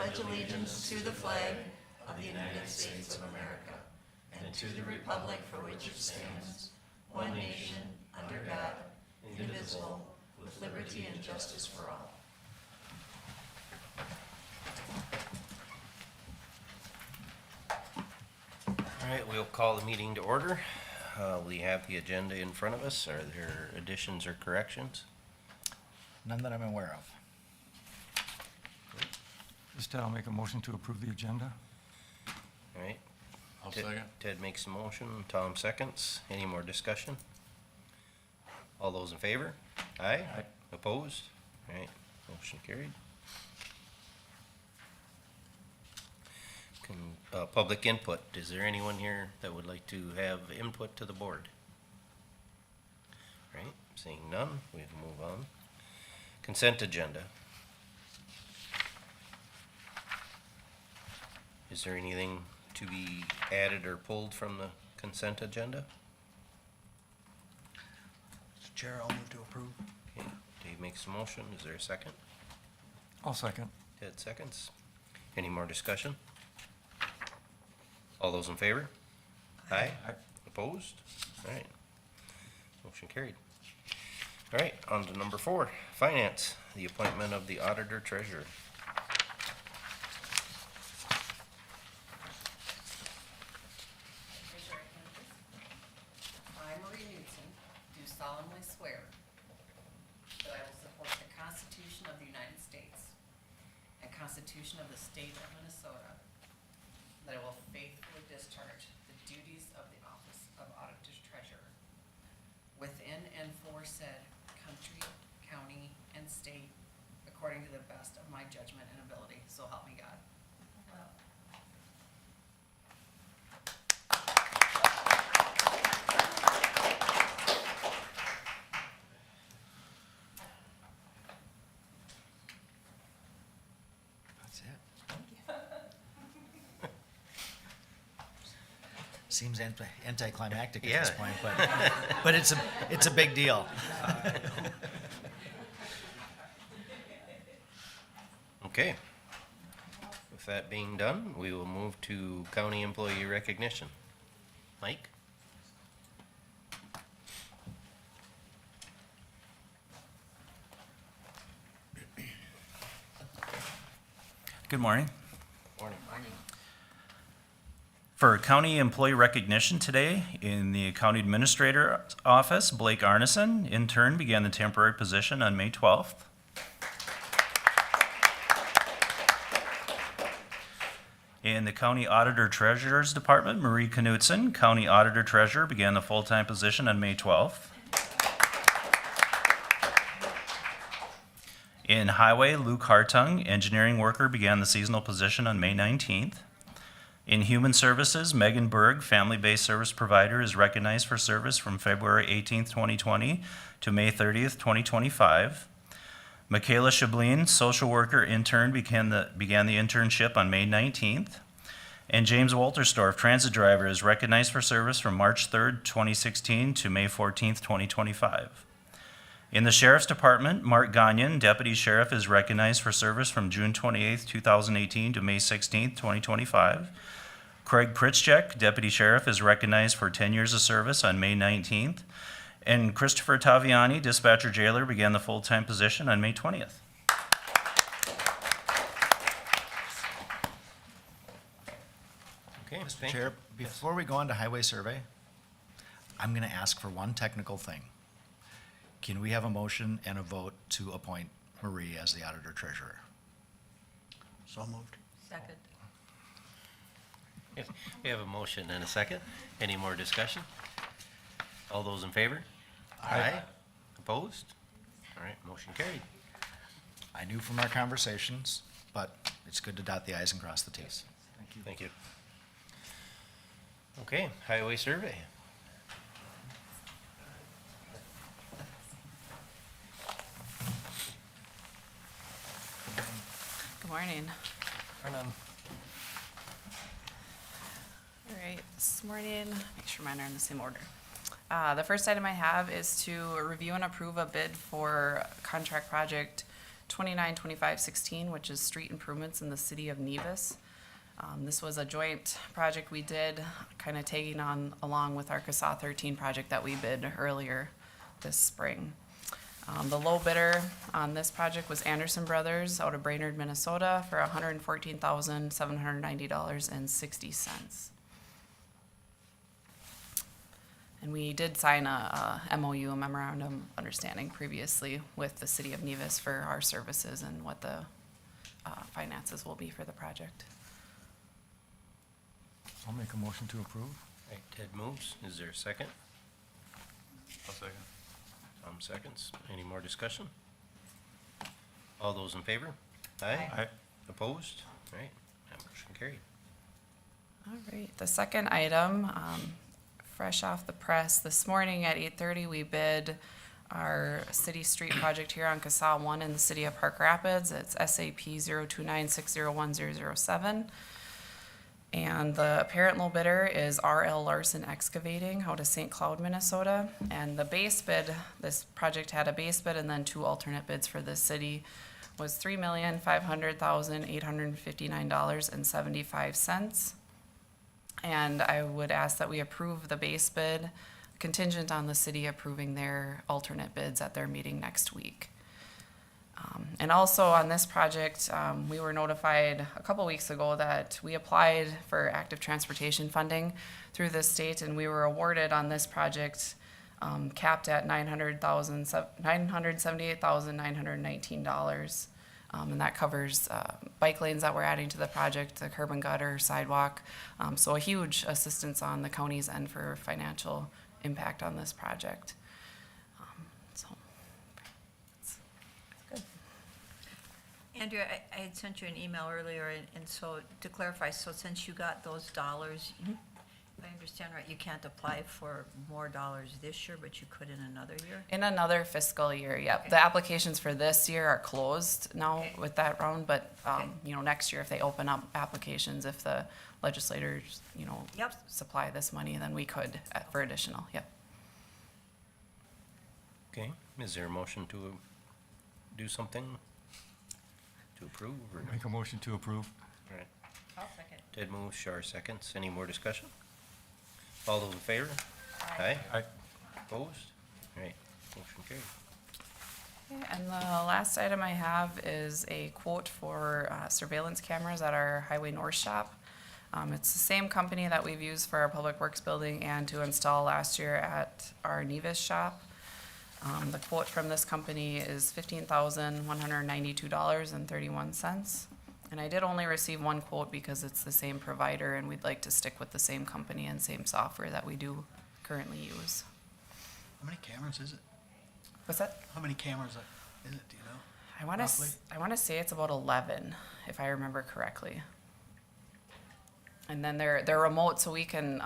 pledge allegiance to the flag of the United States of America and to the republic for which it stands, one nation, under God, indivisible, with liberty and justice for all. All right, we'll call the meeting to order. We have the agenda in front of us. Are there additions or corrections? None that I'm aware of. Instead, I'll make a motion to approve the agenda. All right. I'll Ted- second. Ted makes a motion, Tom seconds. Any more discussion? All those in favor? Aye. Aye. Opposed? All right, motion carried. Public input. Is there anyone here that would like to have input to the board? All right, seeing none, we will move on. Consent agenda. Is there anything to be added or pulled from the consent agenda? Mr. Chair, I'll move to approve. Okay, Dave makes a motion. Is there a second? I'll second. Ted seconds. Any more discussion? All those in favor? Aye. Aye. Opposed? All right. Motion carried. All right, on to number 4, finance, the appointment of the auditor treasurer. Raise your right hand, please. I, Marie Knudsen, do solemnly swear that I will support the Constitution of the United States and Constitution of the State of Minnesota, that I will faithfully discharge the duties of the office of Auditor Treasurer within and for said country, county, and state, according to the best of my judgment and ability, so help me God. That's it. Seems anticlimactic at this Yeah. point, but it's a big deal. Okay. With that being done, we will move to county employee recognition. Mike? Good morning. Morning. For county employee recognition today, in the county administrator office, Blake Arneson, intern, began the temporary position on May 12th. In the county auditor treasurer's department, Marie Knudsen, county auditor treasurer, began the full-time position on May 12th. In highway, Luke Hartung, engineering worker, began the seasonal position on May 19th. In human services, Megan Berg, family-based service provider, is recognized for service from February 18th, 2020 to May 30th, 2025. Michaela Shablin, social worker intern, began the internship on May 19th. And James Wolterstorff, transit driver, is recognized for service from March 3rd, 2016 to May 14th, 2025. In the Sheriff's Department, Mark Gagnon, Deputy Sheriff, is recognized for service from June 28th, 2018 to May 16th, 2025. Craig Pritchek, Deputy Sheriff, is recognized for 10 years of service on May 19th. And Christopher Taviani, Dispatcher Jailer, began the full-time position on May 20th. Okay, Mr. thank you. Chair, before we go on to highway survey, I'm gonna ask for one technical thing. Can we have a motion and a vote to appoint Marie as the auditor treasurer? So moved. Second. Yes, we have a motion and a second. Any more discussion? All those in favor? Aye. Opposed? All right, motion carried. I knew from our conversations, but it's good to dot the i's and cross the t's. Thank you. Okay, highway survey. Good morning. Morning. All right, this morning, make sure mine are in the same order. The first item I have is to review and approve a bid for contract project 292516, which is street improvements in the City of Nevis. This was a joint project we did, kind of tagging on along with our CASA 13 project that we bid earlier this spring. The low bidder on this project was Anderson Brothers out of Brainerd, Minnesota for $114,790.60. And we did sign a MOU, a memorandum of understanding previously with the City of Nevis for our services and what the finances will be for the project. I'll make a motion to approve. All right, Ted moves. Is there a second? I'll second. Tom seconds. Any more discussion? All those in favor? Aye. Aye. Opposed? All right, that motion carried. All right, the second item, fresh off the press, this morning at 8:30, we bid our city street project here on CASA 1 in the city of Park Rapids. It's SAP 029601007. And the apparent low bidder is R.L. Larson Excavating out of St. Cloud, Minnesota. And the base bid, this project had a base bid and then two alternate bids for the city, was $3,500,859.75. And I would ask that we approve the base bid contingent on the city approving their alternate bids at their meeting next week. And also on this project, we were notified a couple weeks ago that we applied for active transportation funding through the state, and we were awarded on this project, capped at $978,919. And that covers bike lanes that we're adding to the project, the curb and gutter, sidewalk. So a huge assistance on the county's end for financial impact on this project. So it's good. Andrea, I had sent you an email earlier, and so to clarify, so since you got those dollars, if I understand right, you can't apply for more dollars this year, but you could in another year? In another fiscal year, yep. Okay. The applications for this year are closed now Okay. with that round, but, Okay. next year if they open up applications, if the legislators, Yep. supply this money, then we could for additional, yep. Okay, is there a motion to do something? To approve or no? Make a motion to approve. All right, I'll second. Ted moves, Shar seconds. Any more discussion? All those in favor? Aye. Aye. Opposed? All right, motion carried. Okay, and the last item I have is a quote for surveillance cameras at our Highway North shop. It's the same company that we've used for our Public Works building and to install last year at our Nevis shop. The quote from this company is $15,192.31. And I did only receive one quote because it's the same provider and we'd like to stick with the same company and same software that we do currently use. How many cameras is it? What's that? How many cameras is it, do you know? I want Roughly? to say it's about 11, if I remember correctly. And then they're remote, so we can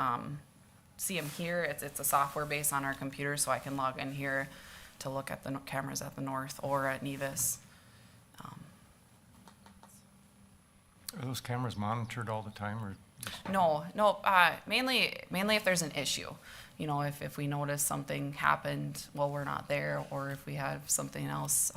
see them here. It's a software base on our computer, so I can log in here to look at the cameras at the north or at Nevis. Are those cameras monitored all the time, or? No, mainly if there's an issue. If we notice something happened while we're not there, or if we have something else.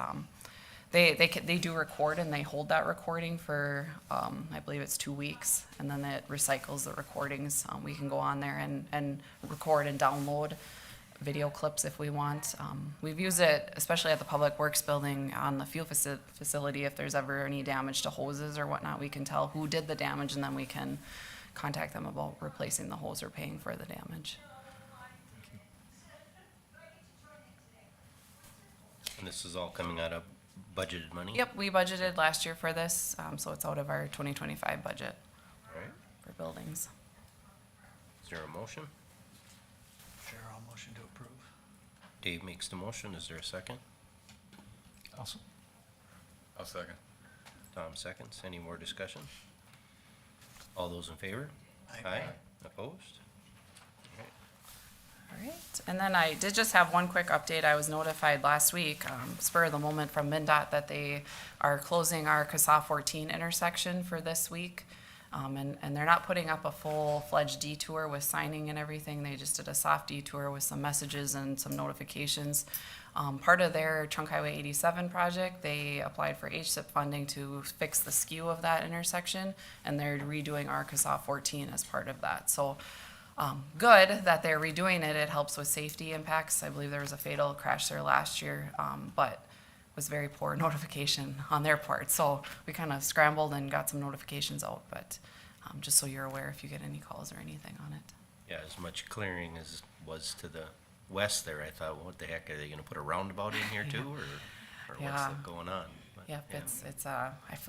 They do record and they hold that recording for, I believe it's 2 weeks, and then it recycles the recordings. We can go on there and record and download video clips if we want. We've used it, especially at the Public Works building on the fuel facility. If there's ever any damage to hoses or whatnot, we can tell who did the damage, and then we can contact them about replacing the hose or paying for the damage. And this is all coming out of budgeted money? Yep, we budgeted last year for this, so it's out of our 2025 budget All right, for buildings. is there a motion? Sure, I'll motion to approve. Dave makes the motion. Is there a second? Also, I'll second. Tom seconds. Any more discussion? All those in favor? Aye. Opposed? All right. All right, and then I did just have one quick update. I was notified last week, spur of the moment from MnDOT, that they are closing our CASA 14 intersection for this week. And they're not putting up a full-fledged detour with signing and everything. They just did a soft detour with some messages and some notifications. Part of their Trunk Highway 87 project, they applied for HSIP funding to fix the skew of that intersection, and they're redoing Arkansas 14 as part of that. So good that they're redoing it. It helps with safety impacts. I believe there was a fatal crash there last year, but was very poor notification on their part. So we kind of scrambled and got some notifications out, but just so you're aware if you get any calls or anything on it. Yeah, as much clearing as was to the west there, I thought, what the heck, are they gonna put a roundabout in here too, or what's Yeah. going on? But, Yep, yeah.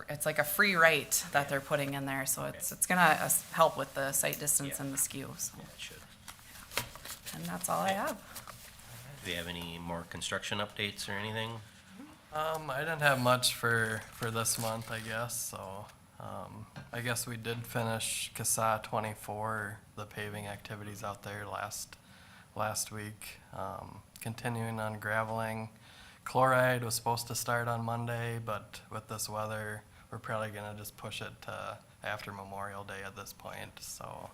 it's like a free right that they're putting in there, so it's gonna help with the sight distance Yeah. and the skew, so. Yeah, it should. And that's all I have. Do you have any more construction updates or anything? I didn't have much for this month, I guess, so, I guess we did finish CASA 24, the paving activities out there last week. Continuing on graveling. Chloride was supposed to start on Monday, but with this weather, we're probably gonna just push it to after Memorial Day at this point, so,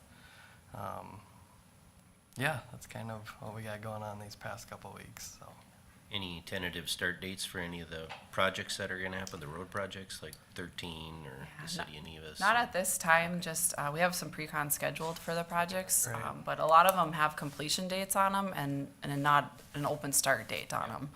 yeah, that's kind of what we got going on these past couple weeks, so. Any tentative start dates for any of the projects that are gonna happen, the road projects, like 13 or Yeah, the City of Nevis? Not at this time, just, we have some pre-con scheduled for the projects, Right. but a lot of them have completion dates on them and not an open start date on them.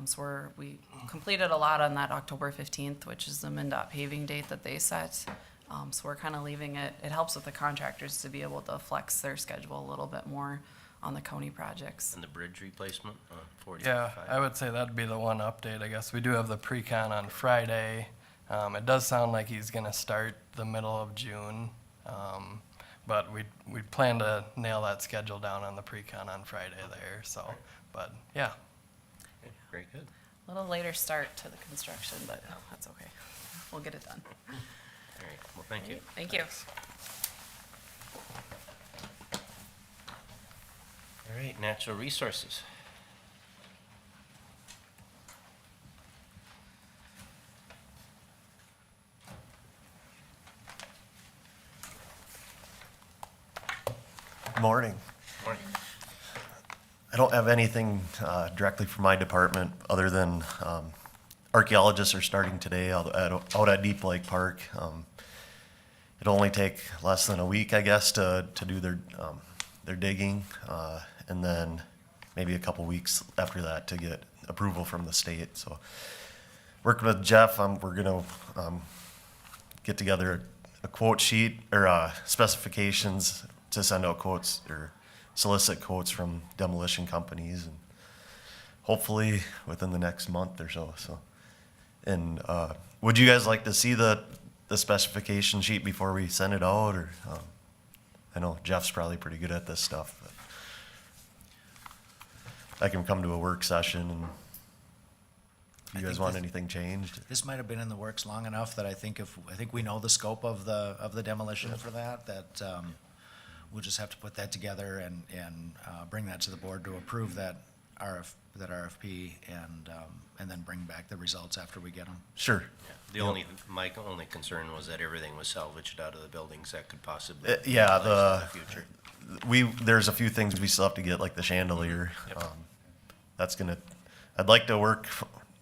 So we completed a lot on that October 15th, which is the MN paving date that they set. So we're kind of leaving it helps with the contractors to be able to flex their schedule a little bit more on the county projects. And the bridge replacement on 45? Yeah, I would say that'd be the one update, I guess. We do have the pre-con on Friday. It does sound like he's gonna start the middle of June. But we plan to nail that schedule down on the pre-con on Friday there, so, but, yeah. Okay, very good. A little later start to the construction, but that's okay. We'll get it done. All right, well, thank you. Thank you. All right, natural resources. Morning. Morning. I don't have anything directly from my department, other than archaeologists are starting today out at Deep Lake Park. It'll only take less than a week, I guess, to do their digging, and then maybe a couple weeks after that to get approval from the state. So working with Jeff, we're gonna get together a quote sheet or specifications to send out quotes or solicit quotes from demolition companies, and hopefully within the next month or so. So, and would you guys like to see the specification sheet before we send it out, or I know Jeff's probably pretty good at this stuff, but I can come to a work session, and I you guys think want this- anything changed? This might have been in the works long enough that I think we know the scope of the demolition for that we'll just have to put that together and bring that to the board to approve that RFP and then bring back the results after we get them. Sure. Yeah. My only concern was that everything was salvaged out of the buildings that could possibly. be Yeah, utilized in the future. there's a few things we still have to get, like the chandelier. Yep. I'd like to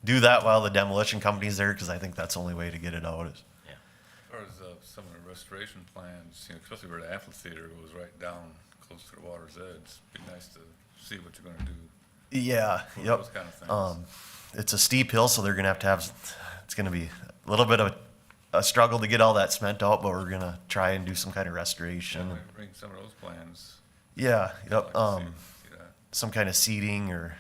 do that while the demolition company's there, because I think that's the only way to get it out is. Yeah. As far as some of the restoration plans, especially where the amphitheater goes right down close to the water's edge, it'd be nice to see what you're gonna do. Yeah, yep. Those kind of things. It's a steep hill, so they're gonna it's gonna be a little bit of a struggle to get all that cement out, but we're gonna try and do some kind of restoration. Yeah, bring some of those plans. Yeah, I'd yep, like to see that. some kind of seating or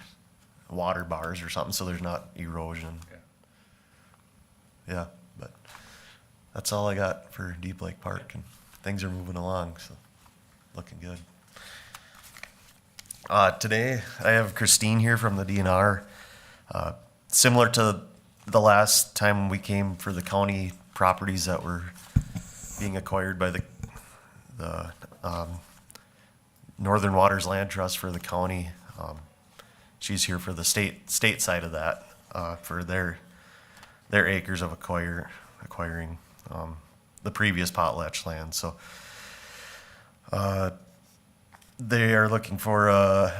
water bars or something, so there's not erosion. Yeah. Yeah, but that's all I got for Deep Lake Park, and things are moving along, so looking good. Today, I have Christine here from the DNR. Similar to the last time we came for the county properties that were being acquired by the Northern Waters Land Trust for the county. She's here for the state side of that, for their acres of acquiring. the previous potlatch land, so. They are looking for a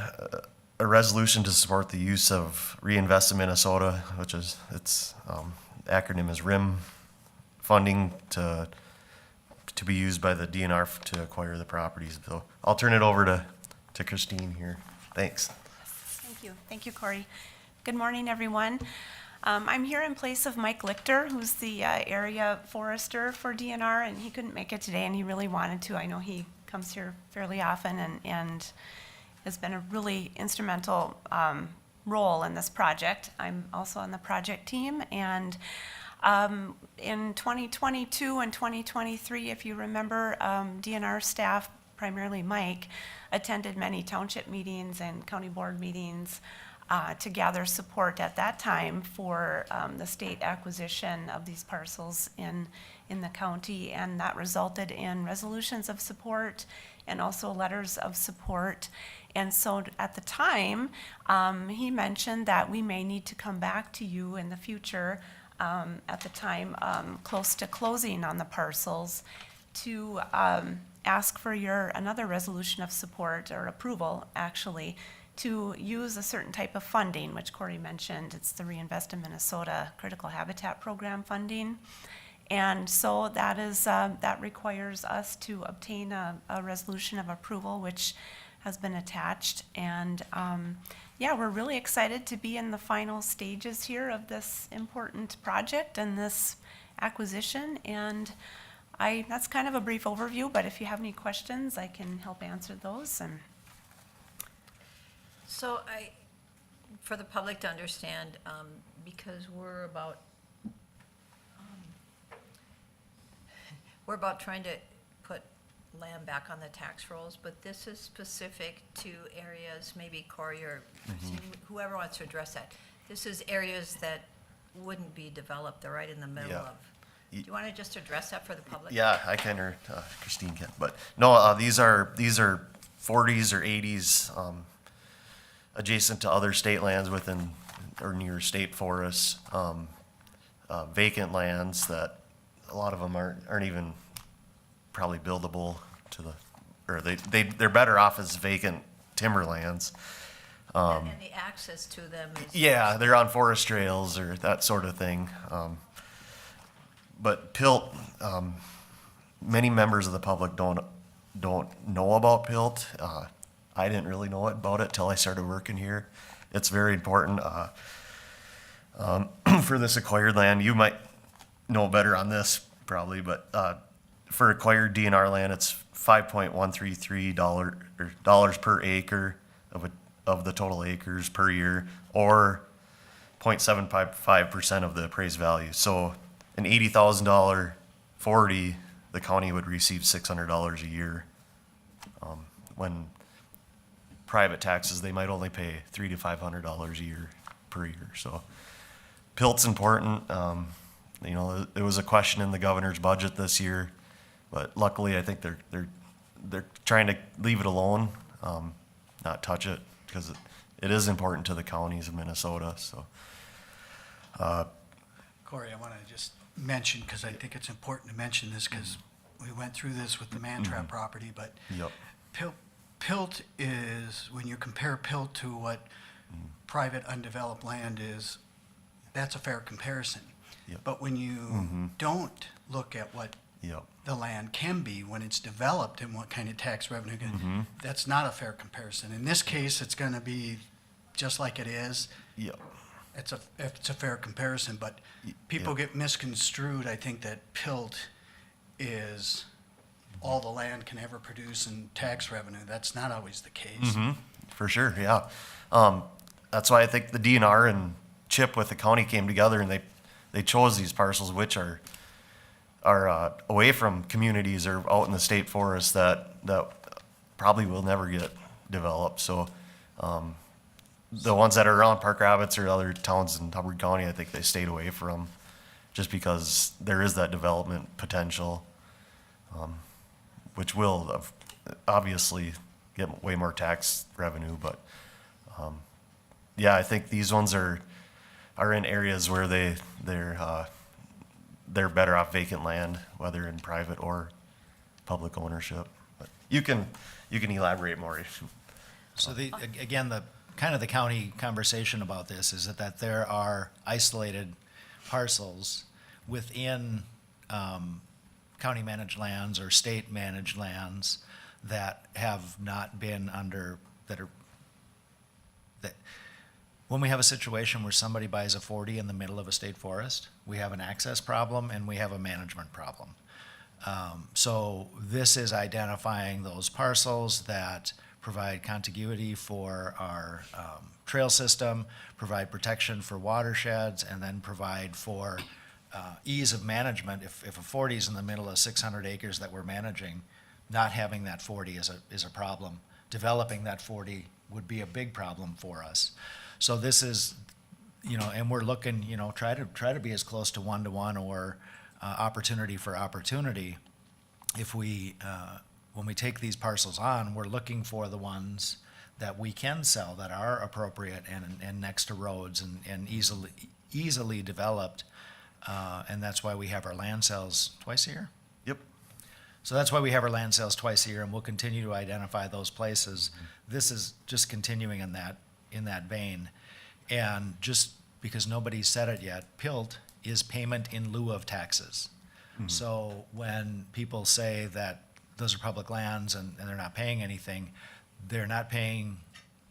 resolution to support the use of Reinvest in Minnesota, which is, acronym is RIM funding to be used by the DNR to acquire the properties. So I'll turn it over to Christine here. Thanks. Thank you. Thank you, Corey. Good morning, everyone. I'm here in place of Mike Lichter, who's the area forester for DNR, and he couldn't make it today, and he really wanted to. I know he comes here fairly often and has been a really instrumental role in this project. I'm also on the project team, and in 2022 and 2023, if you remember, DNR staff, primarily Mike, attended many township meetings and county board meetings to gather support at that time for the state acquisition of these parcels in the county, and that resulted in resolutions of support and also letters of support. And so at the time, he mentioned that we may need to come back to you in the future, at the time close to closing on the parcels, to ask for another resolution of support or approval, actually, to use a certain type of funding, which Corey mentioned. It's the Reinvest in Minnesota Critical Habitat Program funding. And so that requires us to obtain a resolution of approval, which has been attached. And yeah, we're really excited to be in the final stages here of this important project and this acquisition. And that's kind of a brief overview, but if you have any questions, I can help answer those. And So for the public to understand, because we're about trying to put land back on the tax rolls, but this is specific to areas, maybe Corey or whoever wants to address that. This is areas that wouldn't be developed, they're right in the middle Yeah. of. Do you want to just address that for the public? Yeah, I can, or Christine can, but no, these are 40s or 80s, adjacent to other state lands within or near state forests, vacant lands that a lot of them aren't even probably buildable to or they're better off as vacant timberlands. And the access to them is. Yeah, they're on forest trails or that sort of thing. But PILT, many members of the public don't know about PILT. I didn't really know about it till I started working here. It's very important for this acquired land. You might know better on this probably, but for acquired DNR land, it's $5.133 dollars per acre of the total acres per year, or 0.755% of the appraised value. So an $80,000 40, the county would receive $600 a year. When private taxes, they might only pay $300 to $500 a year per year. So PILT's important. There was a question in the governor's budget this year, but luckily I think they're trying to leave it alone, not touch it, because it is important to the counties of Minnesota. So Corey, I want to just mention, because I think it's important to mention this, because we went through this with the Mantrap property, but Yep. PILT is, when you compare PILT to what private undeveloped land is, that's a fair comparison. Yep. But when you don't look at what Yep. the land can be when it's developed and what kind of tax revenue, that's not a fair comparison. In this case, it's going to be just like it is. Yep. It's a fair comparison, but people get misconstrued. I think that PILT is all the land can ever produce in tax revenue. That's not always the case. For sure, yeah. That's why I think the DNR and CHIP with the county came together, and they chose these parcels which are away from communities or out in the state forest that probably will never get developed. So the ones that are around Park Rapids or other towns in Hubbard County, I think they stayed away from, just because there is that development potential, which will obviously get way more tax revenue. But yeah, I think these ones are in areas where they're better off vacant land, whether in private or public ownership. But you can elaborate more. So again, the kind of the county conversation about this is that there are isolated parcels within county managed lands or state managed lands that have not been when we have a situation where somebody buys a 40 in the middle of a state forest, we have an access problem and we have a management problem. So this is identifying those parcels that provide contiguity for our trail system, provide protection for watersheds, and then provide for ease of management. If a 40 is in the middle of 600 acres that we're managing, not having that 40 is a problem. Developing that 40 would be a big problem for us. So this is, and we're looking, try to be as close to 1-to-1 or opportunity for opportunity. If we, when we take these parcels on, we're looking for the ones that we can sell that are appropriate and next to roads and easily developed. And that's why we have our land sales twice a year. Yep. So that's why we have our land sales twice a year, and we'll continue to identify those places. This is just continuing in that vein. And just because nobody said it yet, PILT is payment in lieu of taxes. So when people say that those are public lands and they're not paying anything, they're not paying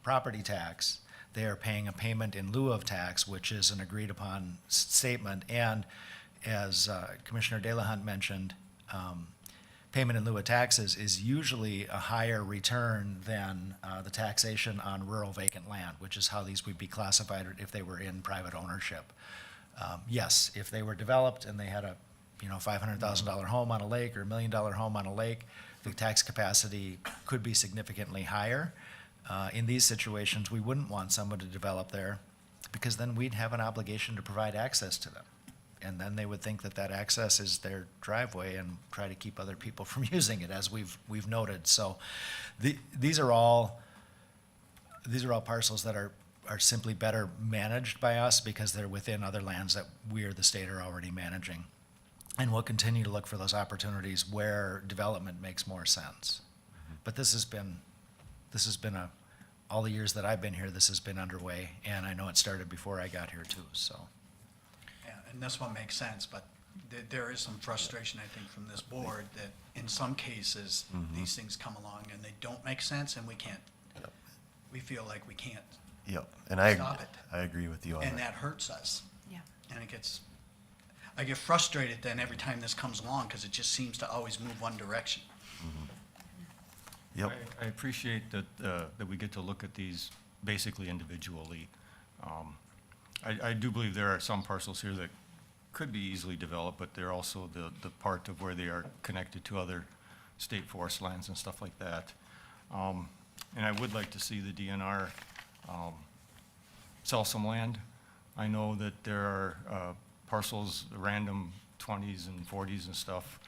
property tax. They are paying a payment in lieu of tax, which is an agreed upon statement. And as Commissioner Delahunt mentioned, payment in lieu of taxes is usually a higher return than the taxation on rural vacant land, which is how these would be classified if they were in private ownership. Yes, if they were developed and they had a $500,000 home on a lake or $1 million home on a lake, the tax capacity could be significantly higher. In these situations, we wouldn't want someone to develop there because then we'd have an obligation to provide access to them. And then they would think that access is their driveway and try to keep other people from using it, as we've noted. So these are all parcels that are simply better managed by us because they're within other lands that we or the state are already managing. And we'll continue to look for those opportunities where development makes more sense. But this has been all the years that I've been here, this has been underway, and I know it started before I got here too, so. Yeah, and this one makes sense, but there is some frustration, I think, from this board that in some cases, these things come along and they don't make sense and we can't, we feel like we can't Yep. And stop it. I agree with you on And that. that hurts us. Yeah. And I get frustrated then every time this comes along because it just seems to always move one direction. Yep. I appreciate that we get to look at these basically individually. I do believe there are some parcels here that could be easily developed, but they're also the part of where they are connected to other state forest lands and stuff like that. And I would like to see the DNR sell some land. I know that there are parcels, random 20s and 40s and stuff,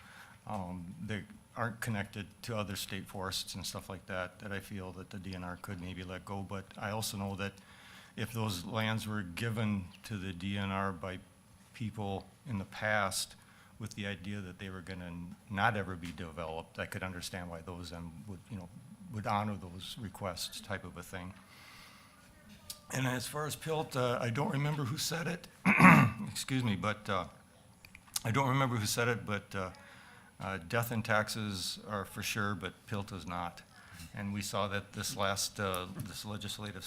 that aren't connected to other state forests and stuff like that I feel that the DNR could maybe let go. But I also know that if those lands were given to the DNR by people in the past with the idea that they were gonna not ever be developed, I could understand why those would honor those requests type of a thing. And as far as PILT, I don't remember who said it, excuse me, but I don't remember who said it, but death and taxes are for sure, but PILT is not. And we saw that this last, this legislative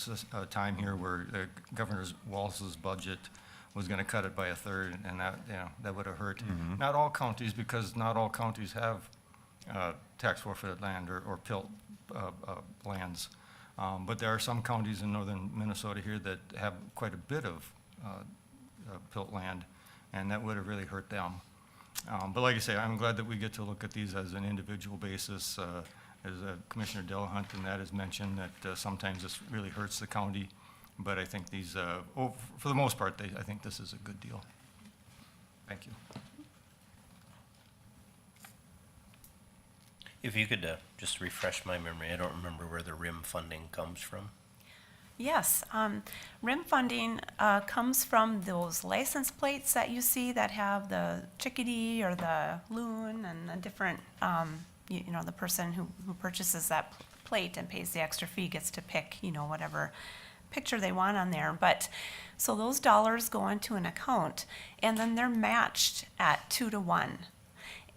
time here where Governor Walz's budget was gonna cut it by a third, and that would have hurt. Not all counties, because not all counties have tax forfeited land or PILT lands. But there are some counties in northern Minnesota here that have quite a bit of PILT land, and that would have really hurt them. But like I say, I'm glad that we get to look at these as an individual basis. As Commissioner Delahunt and that has mentioned, that sometimes this really hurts the county. But I think these, for the most part, I think this is a good deal. Thank you. If you could just refresh my memory, I don't remember where the RIM funding comes from. Yes, RIM funding comes from those license plates that you see that have the chickadee or the loon and the different, you know, the person who purchases that plate and pays the extra fee gets to pick, you know, whatever picture they want on there. But, so those dollars go into an account and then they're matched at 2-to-1.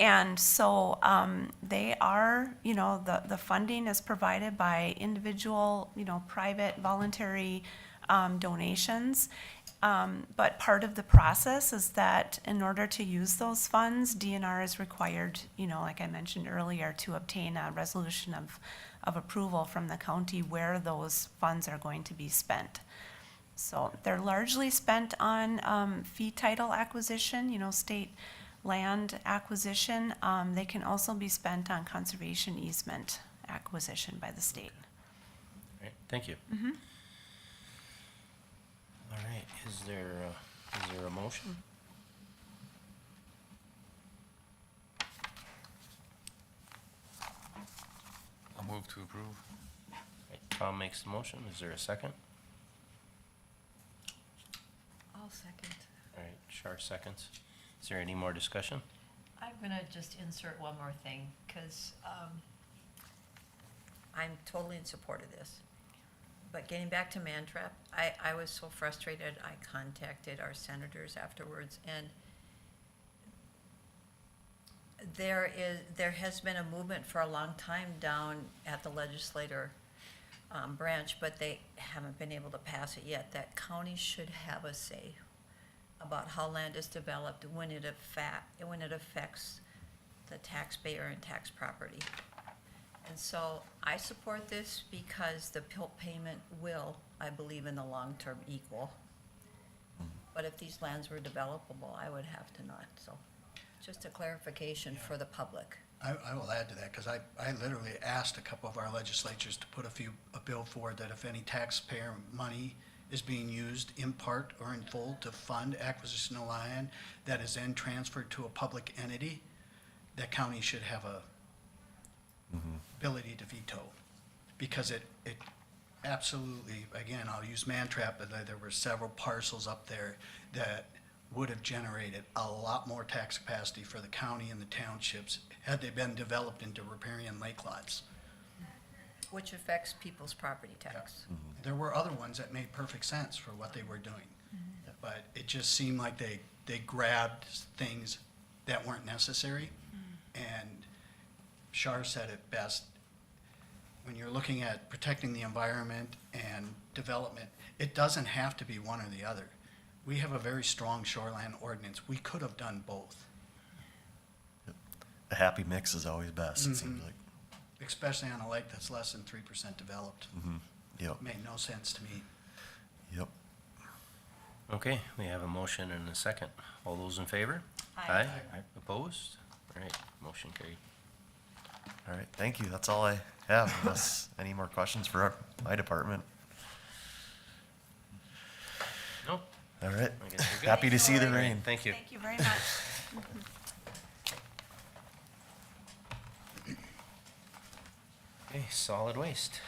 And so they are, you know, the funding is provided by individual, you know, private, voluntary donations. But part of the process is that in order to use those funds, DNR is required, you know, like I mentioned earlier, to obtain a resolution of approval from the county where those funds are going to be spent. So they're largely spent on fee title acquisition, you know, state land acquisition. They can also be spent on conservation easement acquisition by the state. All right, thank you. All right, is there a motion? I'll move to approve. All right, Tom makes the motion. Is there a second? I'll second. All right, Shar seconds. Is there any more discussion? I'm gonna just insert one more thing, because I'm totally in support of this. But getting back to Mantrap, I was so frustrated, I contacted our senators afterwards, and there has been a movement for a long time down at the legislator branch, but they haven't been able to pass it yet, that counties should have a say about how land is developed when it affects the taxpayer and tax property. And so I support this because the payment will, I believe, in the long term equal. But if these lands were developable, I would have to not, so just a clarification for the public. I will add to that, because I literally asked a couple of our legislatures to put a bill forward that if any taxpayer money is being used in part or in full to fund acquisition of land that is then transferred to a public entity, that county should have a ability to veto. Because it absolutely, again, I'll use Mantrap, but there were several parcels up there that would have generated a lot more tax capacity for the county and the townships had they been developed into riparian lake lots. Which affects people's property tax. There were other ones that made perfect sense for what they were doing. But it just seemed like they grabbed things that weren't necessary. And Shar said it best, when you're looking at protecting the environment and development, it doesn't have to be one or the other. We have a very strong shoreline ordinance. We could have done both. A happy mix is always best, it seems like. Especially on a lake that's less than 3% developed. Yep, Made no sense to me. yep. Okay, we have a motion and a second. All those in favor? Aye. Opposed? All right, motion carried. All right, thank you. That's all I have, unless any more questions for my department. No? All right, I guess we're good. happy to see the All right, rain. thank you. Thank you very much. Okay, solid waste.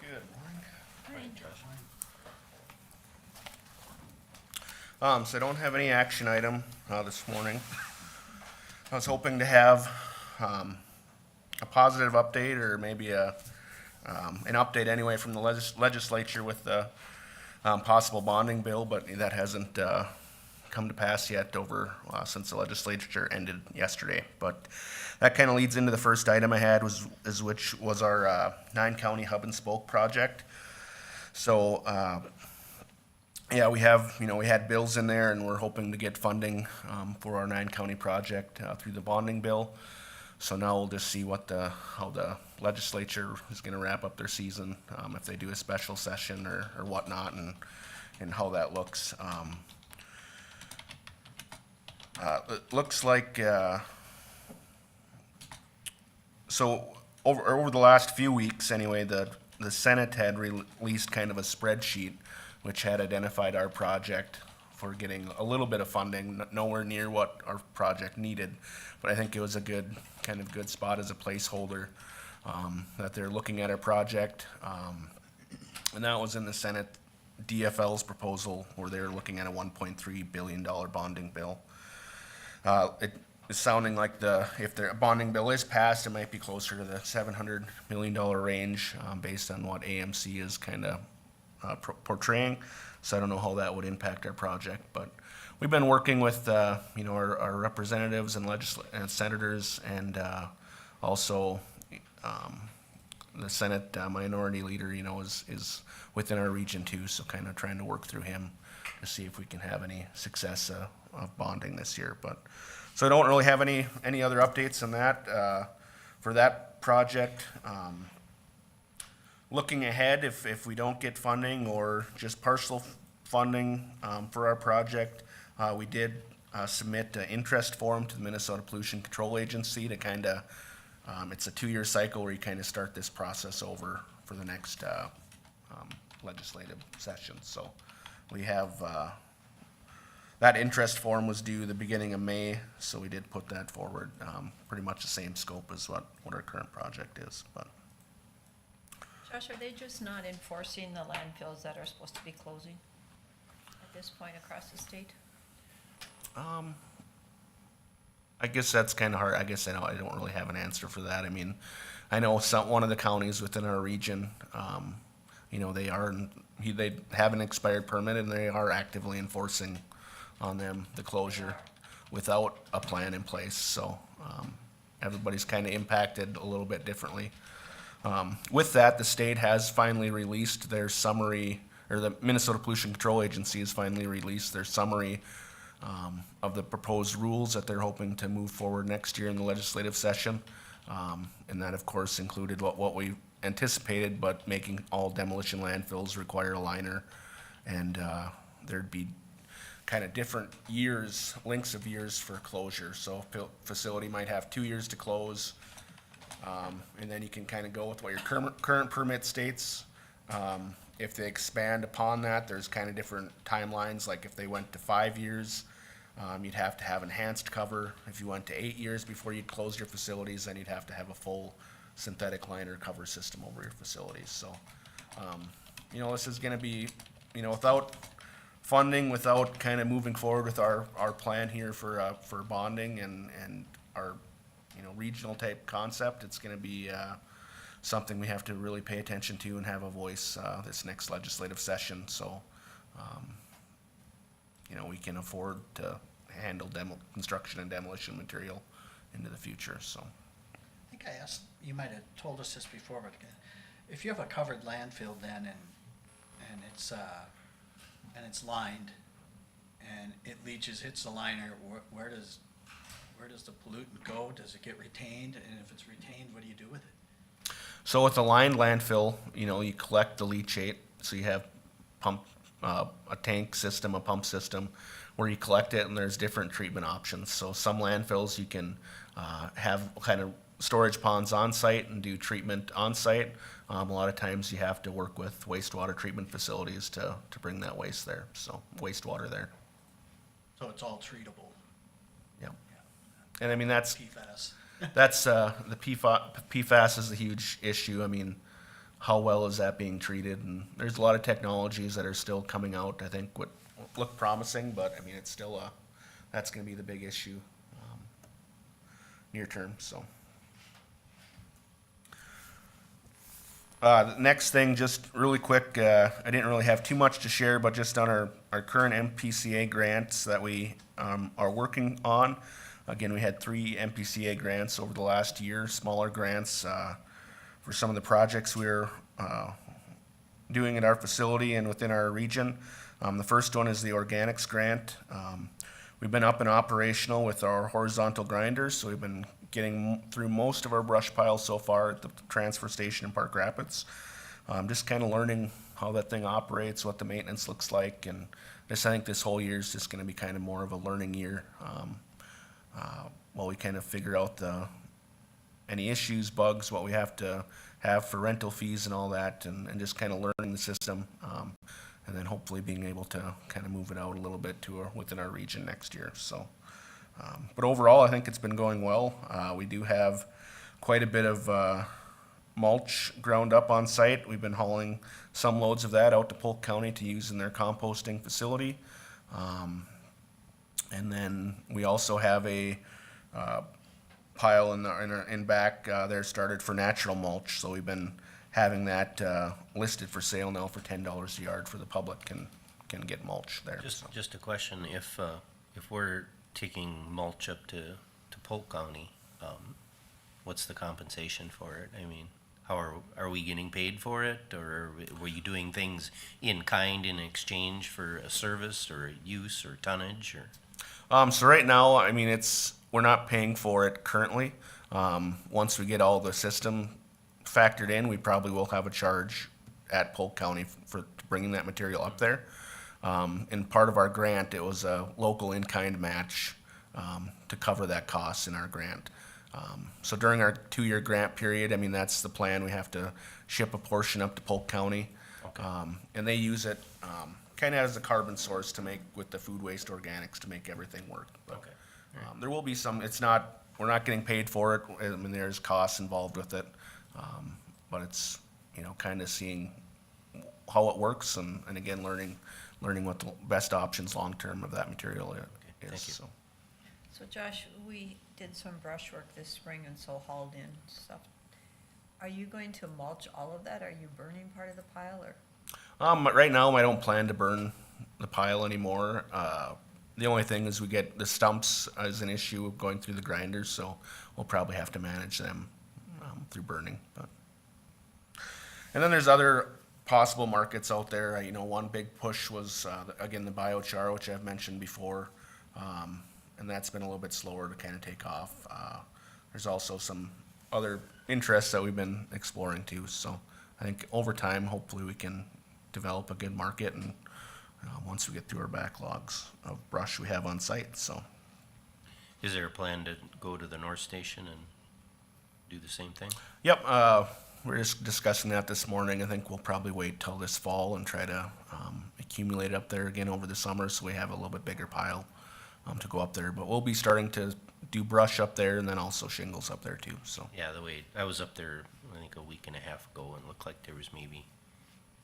Good morning. So I don't have any action item this morning. I was hoping to have a positive update, or maybe an update anyway from the legislature with the possible bonding bill, but that hasn't come to pass yet over since the legislature ended yesterday. But that kind of leads into the first item I had, which was our 9-county hub and spoke project. So yeah, we had bills in there, and we're hoping to get funding for our 9-county project through the bonding bill. So now we'll just see how the legislature is going to wrap up their season, if they do a special session or whatnot, and how that looks. It looks like so over the last few weeks anyway, the Senate had released kind of a spreadsheet which had identified our project for getting a little bit of funding, nowhere near what our project needed. But I think it was a good spot as a placeholder, that they're looking at our project. And that was in the Senate DFL's proposal, where they're looking at a $1.3 billion bonding bill. It's sounding like if the bonding bill is passed, it might be closer to the $700 million range, based on what AMC is kind of portraying. So I don't know how that would impact our project, but we've been working with, our representatives and senators, and also the Senate minority leader, is within our region too, so kind of trying to work through him to see if we can have any success of bonding this year. But so I don't really have any other updates on that for that project. Looking ahead, if we don't get funding or just partial funding for our project, we did submit an interest form to the Minnesota Pollution Control Agency to kind of, it's a 2-year cycle where you kind of start this process over for the next legislative session. So we have, that interest form was due the beginning of May, so we did put that forward. Pretty much the same scope as what our current project is, but. Josh, are they just not enforcing the landfills that are supposed to be closing at this point across the state? I guess that's kind of hard. I guess I don't really have an answer for that. I mean, I know one of the counties within our region, they have an expired permit, and they are actively enforcing on them the closure without a plan in place. So everybody's kind of impacted a little bit differently. With that, the state has finally released their summary, or the Minnesota Pollution Control Agency has finally released their summary of the proposed rules that they're hoping to move forward next year in the legislative session. And that, of course, included what we anticipated, but making all demolition landfills require a liner. And there'd be kind of different lengths of years for closure. So a facility might have 2 years to close. And then you can kind of go with what your current permit states. If they expand upon that, there's kind of different timelines. Like if they went to 5 years, you'd have to have enhanced cover. If you went to 8 years before you'd close your facilities, then you'd have to have a full synthetic liner cover system over your facilities. So, this is going to be, without funding, without kind of moving forward with our plan here for bonding and our regional type concept, it's going to be something we have to really pay attention to and have a voice this next legislative session. So, we can afford to handle construction and demolition material into the future. So, I think I asked, you might have told us this before, but if you have a covered landfill then and it's lined and it leaches, hits the liner, where does the pollutant go? Does it get retained? And if it's retained, what do you do with it? So with a lined landfill, you collect the leachate. So you have a tank system, a pump system, where you collect it, and there's different treatment options. So some landfills you can have kind of storage ponds on site and do treatment on site. A lot of times you have to work with wastewater treatment facilities to bring that waste there. So wastewater there. So it's all treatable. Yeah. And I mean, that's PFAS. the PFAS is a huge issue. I mean, how well is that being treated? And there's a lot of technologies that are still coming out, I think, would look promising, but I mean, it's still that's going to be the big issue near term. So the next thing, just really quick, I didn't really have too much to share, but just on our current MPCA grants that we are working on. Again, we had 3 MPCA grants over the last year, smaller grants for some of the projects we're doing at our facility and within our region. The first one is the organics grant. We've been up and operational with our horizontal grinders, so we've been getting through most of our brush piles so far at the transfer station in Park Rapids. Just kind of learning how that thing operates, what the maintenance looks like, and I think this whole year is just going to be kind of more of a learning year. While we kind of figure out any issues, bugs, what we have to have for rental fees and all that, and just kind of learning the system. and then hopefully being able to kind of move it out a little bit to within our region next year, so. But overall, I think it's been going well. We do have quite a bit of mulch ground up on site. We've been hauling some loads of that out to Polk County to use in their composting facility. And then we also have a pile in back there started for natural mulch. So we've been having that listed for sale now for $10 a yard for the public can get mulch there. so. Just a question, if we're taking mulch up to Polk County, what's the compensation for it? I mean, how are we getting paid for it, or were you doing things in kind in exchange for a service or use or tonnage or? So right now, I mean, we're not paying for it currently. Once we get all the system factored in, we probably will have a charge at Polk County for bringing that material up there. And part of our grant, it was a local in-kind match to cover that cost in our grant. So during our 2-year grant period, I mean, that's the plan. We have to ship a portion up to Polk County. Okay. And they use it kind of as a carbon source to make, with the food waste organics, to make everything work. But, Okay. there will be some, we're not getting paid for it. I mean, there's costs involved with it. But it's, kind of seeing how it works and again, learning what the best options long-term of that material is. thank you. So. So Josh, we did some brush work this spring and so hauled in stuff. Are you going to mulch all of that? Are you burning part of the pile or? Right now, I don't plan to burn the pile anymore. The only thing is we get the stumps as an issue of going through the grinders, so we'll probably have to manage them through burning. And then there's other possible markets out there. One big push was, again, the biochar, which I've mentioned before. And that's been a little bit slower to kind of take off. There's also some other interests that we've been exploring too. So I think over time, hopefully we can develop a good market and once we get through our backlogs of brush we have on site, so. Is there a plan to go to the North Station and do the same thing? Yep, we're just discussing that this morning. I think we'll probably wait till this fall and try to accumulate up there again over the summer so we have a little bit bigger pile to go up there. But we'll be starting to do brush up there and then also shingles up there too, so. Yeah, the way, I was up there, I think a week and a half ago, and looked like there was maybe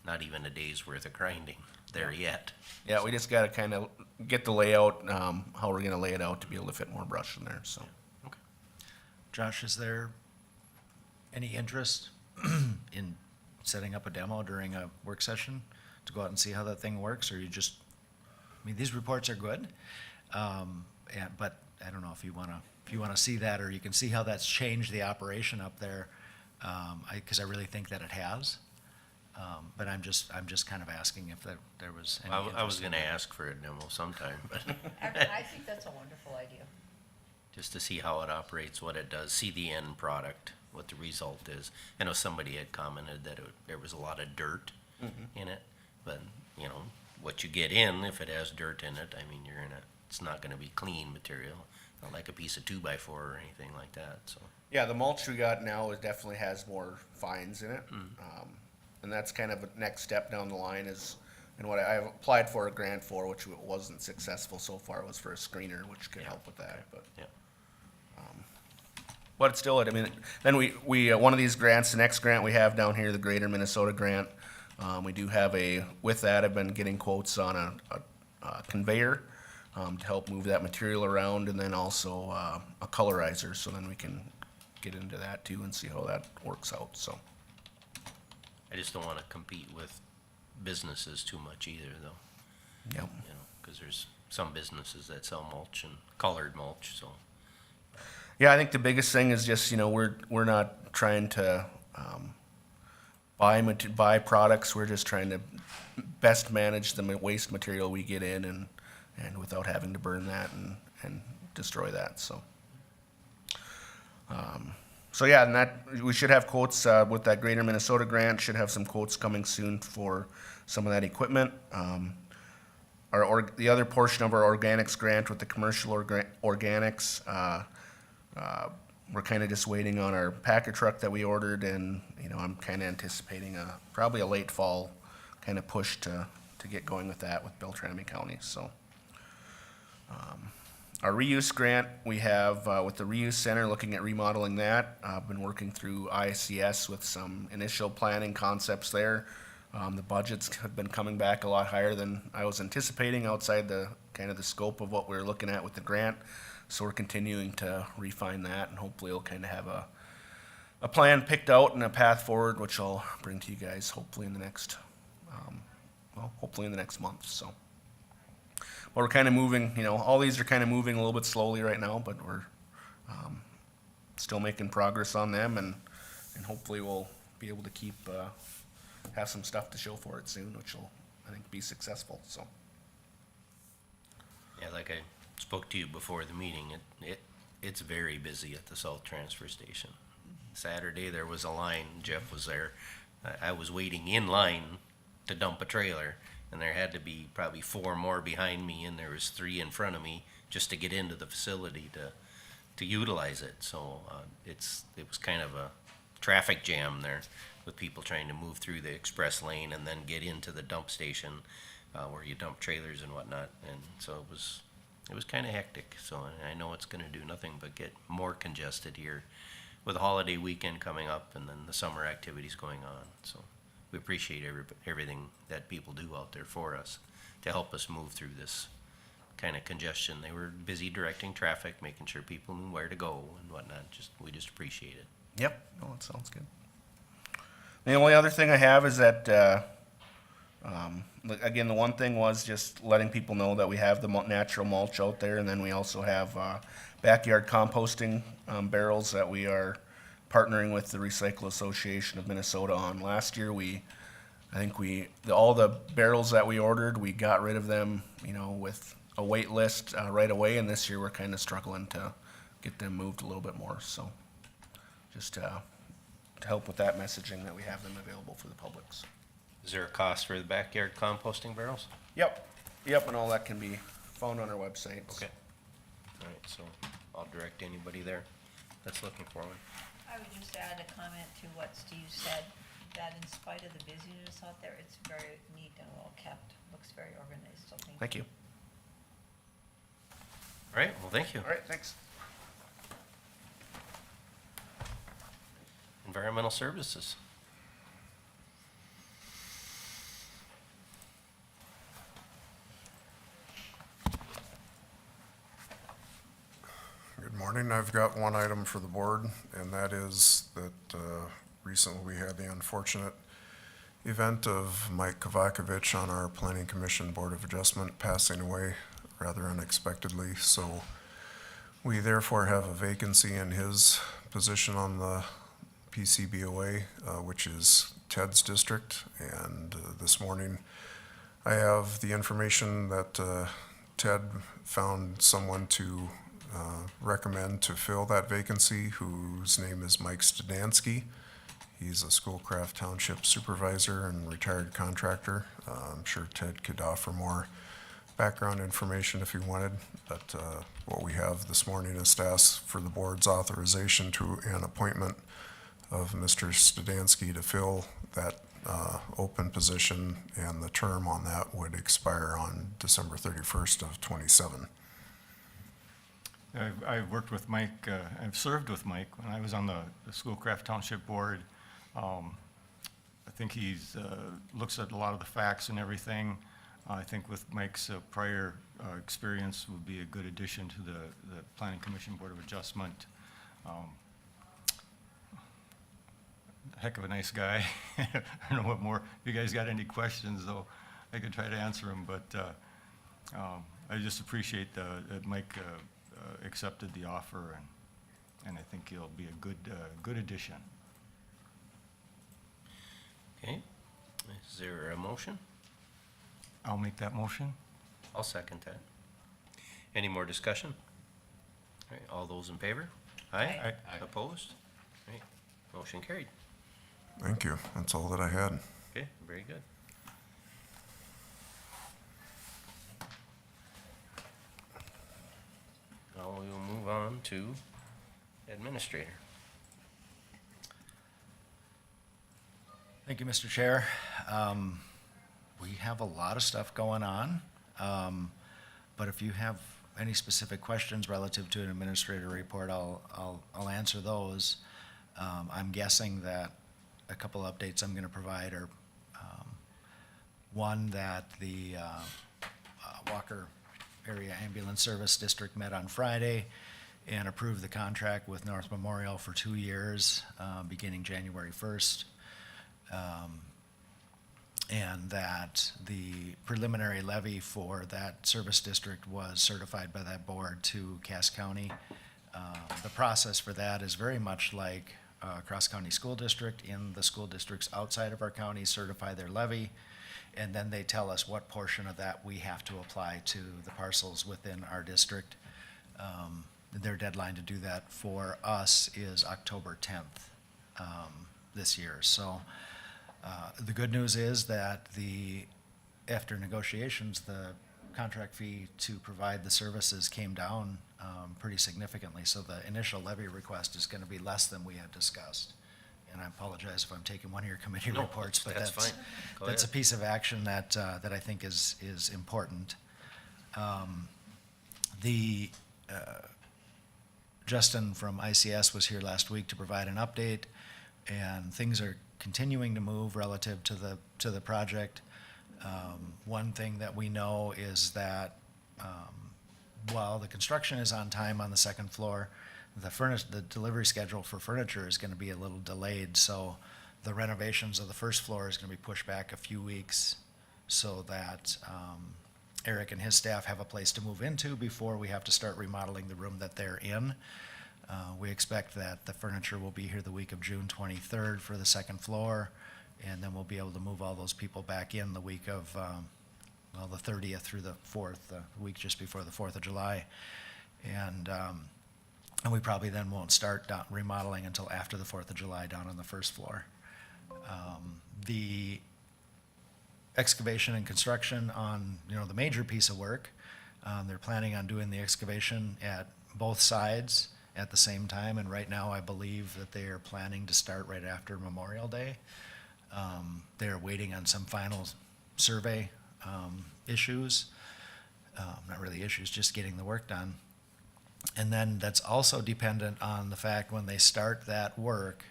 not even a day's worth of grinding there yet. Yeah, we just gotta kind of get the layout, how we're gonna lay it out to be able to fit more brush in there, so. Okay. Josh, is there any interest in setting up a demo during a work session to go out and see how that thing works, or these reports are good, but I don't know if you wanna see that, or you can see how that's changed the operation up there, because I really think that it has. But I'm just kind of asking if there was any I was interest in gonna that. ask for a demo sometime, but I think that's a wonderful idea. just to see how it operates, what it does, see the end product, what the result is. I know somebody had commented that there was a lot of dirt in it, but, what you get in, if it has dirt in it, it's not gonna be clean material, not like a piece of 2x4 or anything like that, so. Yeah, the mulch we got now definitely has more fines in it. And that's kind of a next step down the line is, and what I've applied for a grant for, which wasn't successful so far, was for a screener, which could help with that, but. Yeah. But it's still, then we one of these grants, the next grant we have down here, the Greater Minnesota Grant, we do have with that, I've been getting quotes on a conveyor to help move that material around, and then also a colorizer, so then we can get into that too and see how that works out, so. I just don't wanna compete with businesses too much either, though, Yep. cause there's some businesses that sell mulch and colored mulch, so. Yeah, I think the biggest thing is just, we're not trying to buy products. We're just trying to best manage the waste material we get in and without having to burn that and destroy that, so. So yeah, and that, we should have quotes with that Greater Minnesota Grant, should have some quotes coming soon for some of that equipment. The other portion of our organics grant with the commercial organics, we're kind of just waiting on our packer truck that we ordered, and I'm kind of anticipating probably a late fall kind of push to to get going with that with Beltrami County, so. Our reuse grant, we have, with the reuse center, looking at remodeling that. I've been working through ICS with some initial planning concepts there. The budgets have been coming back a lot higher than I was anticipating outside the, kind of the scope of what we were looking at with the grant. So we're continuing to refine that, and hopefully we'll kind of have a plan picked out and a path forward, which I'll bring to you guys hopefully in the next, hopefully in the next month, so. But we're kind of moving, you know, all these are kind of moving a little bit slowly right now, but we're still making progress on them, and hopefully we'll be able to keep, have some stuff to show for it soon, which will, I think, be successful, so. Yeah, like I spoke to you before the meeting, it's very busy at the South Transfer Station. Saturday, there was a line, Jeff was there, I was waiting in line to dump a trailer, and there had to be probably 4 more behind me, and there was 3 in front of me, just to get into the facility to utilize it, so, it was kind of a traffic jam there, with people trying to move through the express lane and then get into the dump station, where you dump trailers and whatnot, and so it was kind of hectic, so I know it's gonna do nothing but get more congested here with the holiday weekend coming up and then the summer activities going on, so we appreciate everything that people do out there for us to help us move through this kind of congestion. They were busy directing traffic, making sure people knew where to go and whatnot, we just appreciate it. Yep, no, it sounds good. The only other thing I have is that, again, the one thing was just letting people know that we have the natural mulch out there, and then we also have backyard composting barrels that we are partnering with the Recycle Association of Minnesota on. Last year, all the barrels that we ordered, we got rid of them, you know, with a wait list right away, and this year we're kind of struggling to get them moved a little bit more, so just to help with that messaging that we have them available for the public. Is there a cost for the backyard composting barrels? Yep, and all that can be found on our website. Okay. All right, so I'll direct anybody there that's looking for one. I would just add a comment to what Steve said, that in spite of the busyness out there, it's very neat and well kept, looks very organized, so thank you. Thank you. All right, well, thank you. All right, thanks. Environmental Services. Good morning. I've got one item for the board, and that is that recently we had the unfortunate event of Mike Kovakovich on our Planning Commission Board of Adjustment passing away rather unexpectedly. So we therefore have a vacancy in his position on the PCBOA, which is Ted's district. And this morning I have the information that Ted found someone to recommend to fill that vacancy, whose name is Mike Studansky. He's a Schoolcraft Township supervisor and retired contractor. I'm sure Ted could offer more background information if he wanted, but what we have this morning is to ask for the board's authorization to an appointment of Mr. Studansky to fill that open position, and the term on that would expire on December 31st of 27. I've worked with Mike, I've served with Mike when I was on the Schoolcraft Township Board. I think he's, looks at a lot of the facts and everything. I think with Mike's prior experience would be a good addition to the Planning Commission Board of Adjustment. Heck of a nice guy. I don't know what more, if you guys got any questions though, I could try to answer them, but I just appreciate that Mike accepted the offer, and I think he'll be a good addition. Okay, is there a motion? I'll make that motion. I'll second that. Any more discussion? All right, all those in favor? Aye. Aye. Opposed? All right, motion carried. Thank you. That's all that I had. Okay, very good. Now we will move on to Administrator. Thank you, Mr. Chair. we have a lot of stuff going on. But if you have any specific questions relative to an administrator report, I'll answer those. I'm guessing that a couple updates I'm gonna provide are, one, that the Walker Area Ambulance Service District met on Friday and approved the contract with North Memorial for 2 years, beginning January 1st. And that the preliminary levy for that service district was certified by that board to Cass County. The process for that is very much like Cross County School District. In the school districts outside of our county certify their levy, and then they tell us what portion of that we have to apply to the parcels within our district. Their deadline to do that for us is October 10th this year. So the good news is that after negotiations, the contract fee to provide the services came down pretty significantly. So the initial levy request is going to be less than we had discussed. And I apologize if I'm taking one of your committee No, reports, but that's fine. Go that's a ahead. piece of action that I think is important. Justin from ICS was here last week to provide an update, and things are continuing to move relative to the project. One thing that we know is that while the construction is on time on the second floor, the delivery schedule for furniture is going to be a little delayed. So the renovations of the first floor is going to be pushed back a few weeks so that Eric and his staff have a place to move into before we have to start remodeling the room that they're in. We expect that the furniture will be here the week of June 23rd for the second floor, and then we'll be able to move all those people back in the week of, the 30th through the 4th, the week just before the 4th of July. And we probably then won't start remodeling until after the 4th of July down on the first floor. The excavation and construction on, the major piece of work, they're planning on doing the excavation at both sides at the same time, and right now I believe that they are planning to start right after Memorial Day. They're waiting on some final survey issues, not really issues, just getting the work done. And then that's also dependent on the fact when they start that work,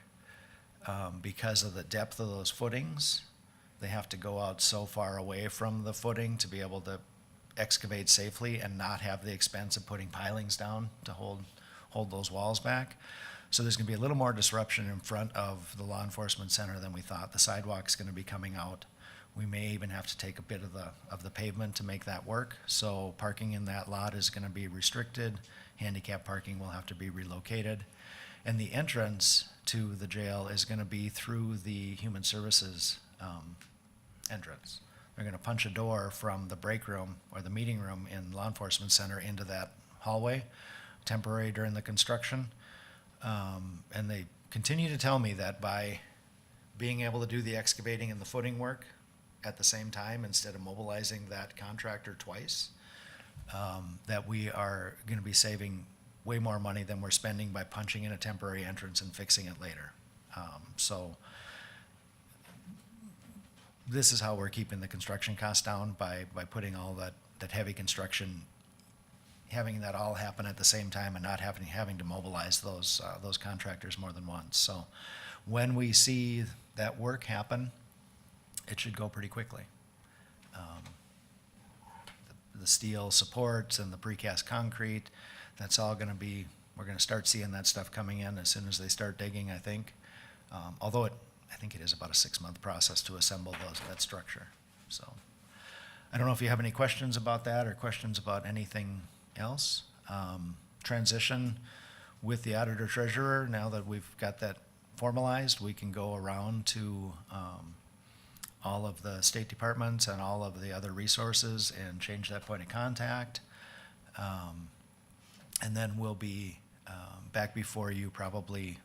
because of the depth of those footings, they have to go out so far away from the footing to be able to excavate safely and not have the expense of putting pilings down to hold those walls back. So there's going to be a little more disruption in front of the law enforcement center than we thought. The sidewalk's going to be coming out. We may even have to take a bit of the pavement to make that work. So parking in that lot is going to be restricted. Handicap parking will have to be relocated. And the entrance to the jail is going to be through the Human Services entrance. They're going to punch a door from the break room or the meeting room in law enforcement center into that hallway, temporary during the construction. And they continue to tell me that by being able to do the excavating and the footing work at the same time, instead of mobilizing that contractor twice, that we are going to be saving way more money than we're spending by punching in a temporary entrance and fixing it later. So this is how we're keeping the construction costs down, by putting all that heavy construction, having that all happen at the same time and not having to mobilize those contractors more than once. So when we see that work happen, it should go pretty quickly. The steel supports and the precast concrete, that's all gonna be, we're gonna start seeing that stuff coming in as soon as they start digging, I think. Although I think it is about a 6-month process to assemble that structure. So I don't know if you have any questions about that or questions about anything else. Transition with the auditor treasurer, now that we've got that formalized, we can go around to all of the state departments and all of the other resources and change that point of contact. And then we'll be back before you, probably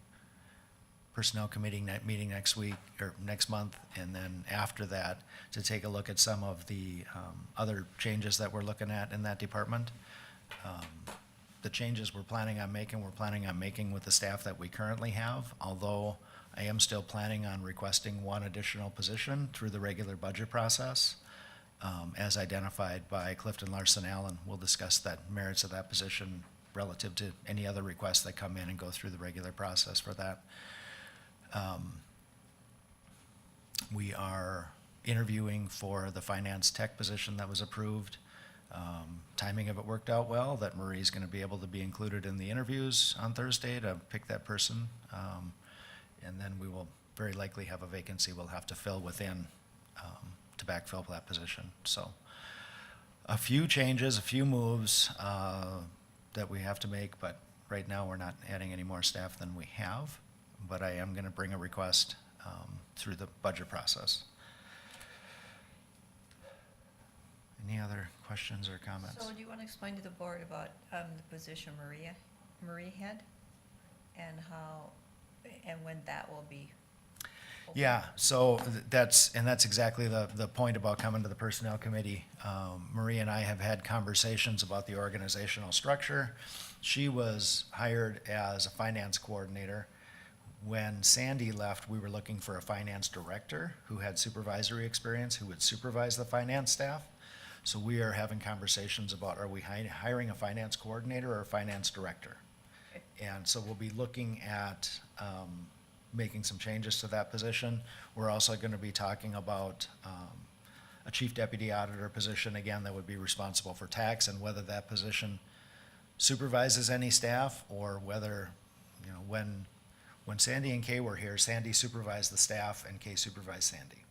personnel committee meeting next week or next month, and then after that to take a look at some of the other changes that we're looking at in that department. The changes we're planning on making with the staff that we currently have, although I am still planning on requesting one additional position through the regular budget process. as identified by Clifton Larson Allen. We'll discuss that merits of that position relative to any other requests that come in and go through the regular process for that. We are interviewing for the finance tech position that was approved. Timing of it worked out well, that Marie's gonna be able to be included in the interviews on Thursday to pick that person. And then we will very likely have a vacancy we'll have to fill within, to backfill that position. So a few changes, a few moves, that we have to make, but right now we're not adding any more staff than we have. But I am gonna bring a request, through the budget process. Any other questions or comments? So do you want to explain to the board about the position Marie had? And how, and when that will be? open? Yeah, so that's exactly the point about coming to the Personnel Committee. Marie and I have had conversations about the organizational structure. She was hired as a finance coordinator. When Sandy left, we were looking for a finance director who had supervisory experience, who would supervise the finance staff. So we are having conversations about, are we hiring a finance coordinator or a finance director? And so we'll be looking at making some changes to that position. We're also going to be talking about a chief deputy auditor position, again, that would be responsible for tax, and whether that position supervises any staff, or whether, you know, when Sandy and Kay were here, Sandy supervised the staff and Kay supervised Sandy.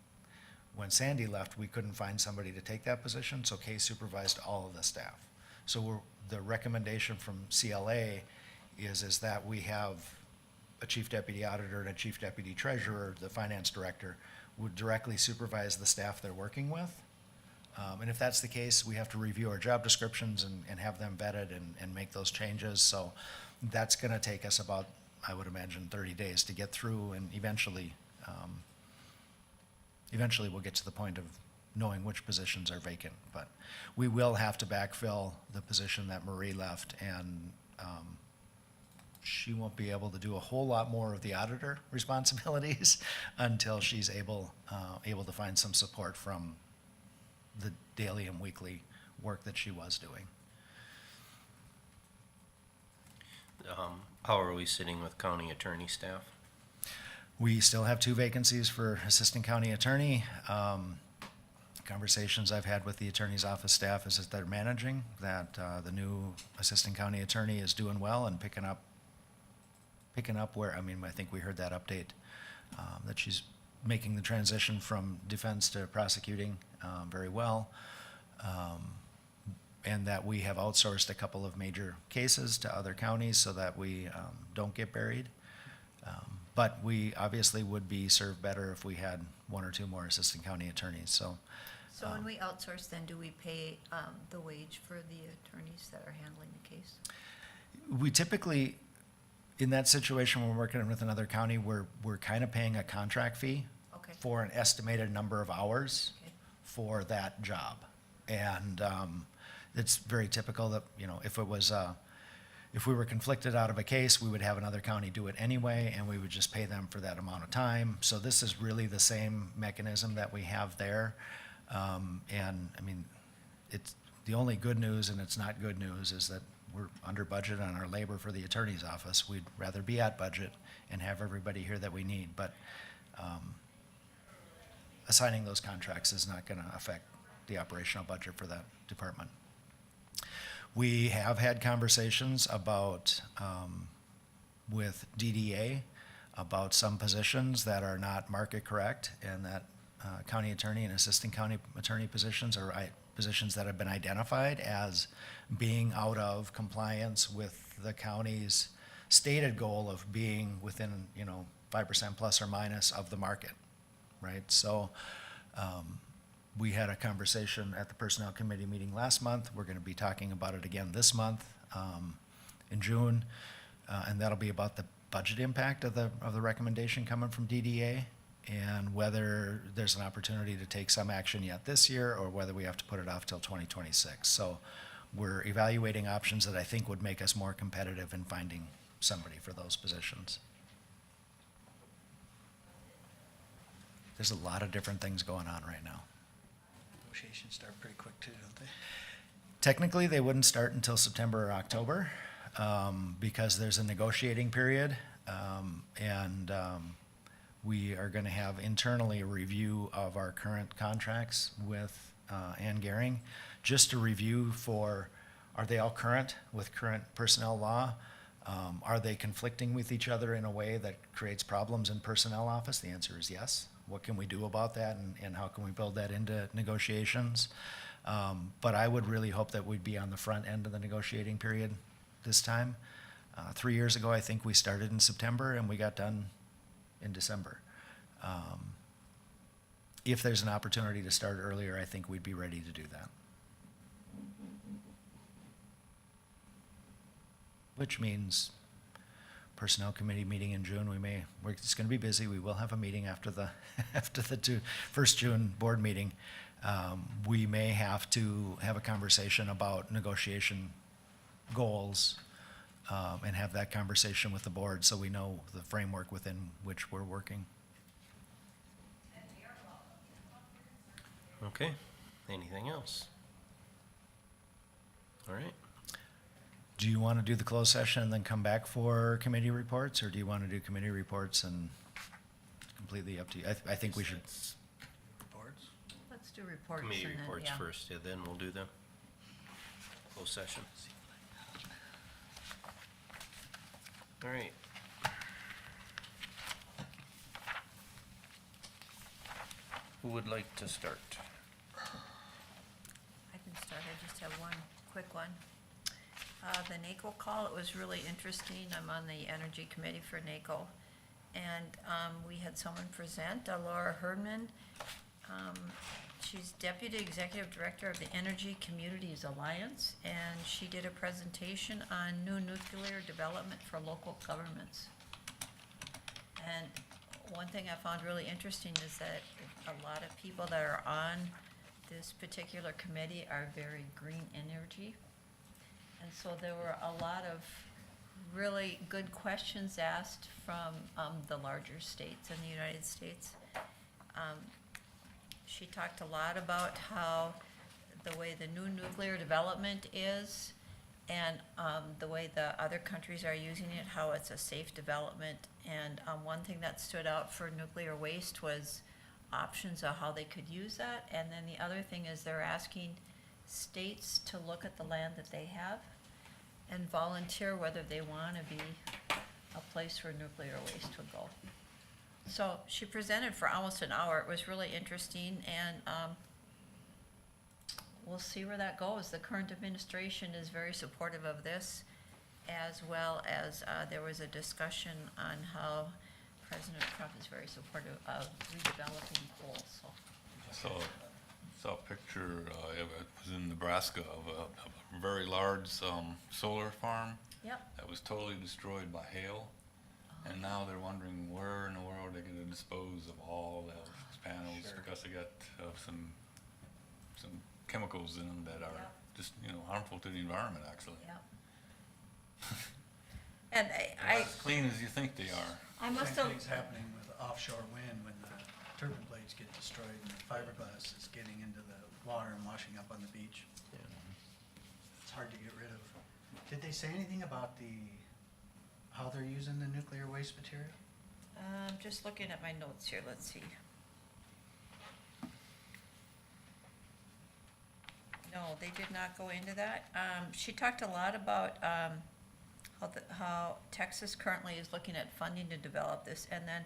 When Sandy left, we couldn't find somebody to take that position, so Kay supervised all of the staff. So the recommendation from CLA is that we have a chief deputy auditor and a chief deputy treasurer. The finance director would directly supervise the staff they're working with. And if that's the case, we have to review our job descriptions and have them vetted and make those changes. So that's gonna take us about, I would imagine, 30 days to get through, and eventually we'll get to the point of knowing which positions are vacant. But we will have to backfill the position that Marie left, and she won't be able to do a whole lot more of the auditor responsibilities until she's able to find some support from the daily and weekly work that she was doing. How are we sitting with county attorney staff? We still have 2 vacancies for assistant county attorney. Conversations I've had with the attorney's office staff is that they're managing, that the new assistant county attorney is doing well and picking up where, I mean, I think we heard that update, that she's making the transition from defense to prosecuting very well. And that we have outsourced a couple of major cases to other counties so that we don't get buried. But we obviously would be served better if we had 1 or 2 more assistant county attorneys, so. So when we outsource, then do we pay the wage for the attorneys that are handling the case? We typically, in that situation, when we're working with another county, we're kind of paying a contract fee Okay. for an estimated number of hours Okay. for that job. And it's very typical that, you know, if we were conflicted out of a case, we would have another county do it anyway, and we would just pay them for that amount of time. So this is really the same mechanism that we have there. And I mean, it's the only good news, and it's not good news, is that we're under budget on our labor for the attorney's office. We'd rather be at budget and have everybody here that we need, but assigning those contracts is not gonna affect the operational budget for that department. We have had conversations about, with DDA, about some positions that are not market correct, and that county attorney and assistant county attorney positions are positions that have been identified as being out of compliance with the county's stated goal of being within, 5% plus or minus of the market, right? So, we had a conversation at the Personnel Committee meeting last month. We're gonna be talking about it again this month, in June. And that'll be about the budget impact of the recommendation coming from DDA, and whether there's an opportunity to take some action yet this year, or whether we have to put it off till 2026. So we're evaluating options that I think would make us more competitive in finding somebody for those positions. There's a lot of different things going on right now. Negotiations start pretty quick too, don't they? Technically, they wouldn't start until September or October, because there's a negotiating period. We are gonna have internally a review of our current contracts with, Ann Gehring, just to review for, are they all current with current personnel law? Are they conflicting with each other in a way that creates problems in personnel office? The answer is yes. What can we do about that, and how can we build that into negotiations? But I would really hope that we'd be on the front end of the negotiating period this time. 3 years ago, I think we started in September and we got done in December. If there's an opportunity to start earlier, I think we'd be ready to do that. Which means Personnel Committee meeting in June, it's gonna be busy. We will have a meeting after the, after the first June board meeting. We may have to have a conversation about negotiation goals, and have that conversation with the board so we know the framework within which we're working. Okay, anything else? All right, Do you want to do the closed session and then come back for committee reports, or do you want to do committee reports and completely up to you? I think we should. Reports? Let's do reports committee and then, reports yeah. first, yeah, then we'll do the closed session. All right. Who would like to start? I can start, I just have one quick one. The NACO call, it was really interesting. I'm on the Energy Committee for NACO. And we had someone present, Laura Herdman. She's Deputy Executive Director of the Energy Communities Alliance, and she did a presentation on new nuclear development for local governments. And one thing I found really interesting is that a lot of people that are on this particular committee are very green energy. And so there were a lot of really good questions asked from the larger states in the United States. She talked a lot about how the way the new nuclear development is and the way the other countries are using it, how it's a safe development. And one thing that stood out for nuclear waste was options of how they could use that. And then the other thing is they're asking states to look at the land that they have and volunteer whether they want to be a place where nuclear waste would go. So she presented for almost an hour. It was really interesting, and we'll see where that goes. The current administration is very supportive of this, as well as there was a discussion on how President Trump is very supportive of redeveloping coal, so. Saw a picture, it was in Nebraska of a very large solar farm Yep. that was totally destroyed by hail. And now they're wondering where in the world they're gonna dispose of all those panels, because they got some chemicals in them that are Yep. just, harmful to the environment, actually. Yep. And They're not as clean as you think they are. I must Same have, thing's happening with offshore wind when the turbine blades get destroyed and the fiberglass is getting into the water and washing up on the beach. It's hard to get rid of. Did they say anything about how they're using the nuclear waste material? just looking at my notes here, let's see. No, they did not go into that. She talked a lot about how Texas currently is looking at funding to develop this, and then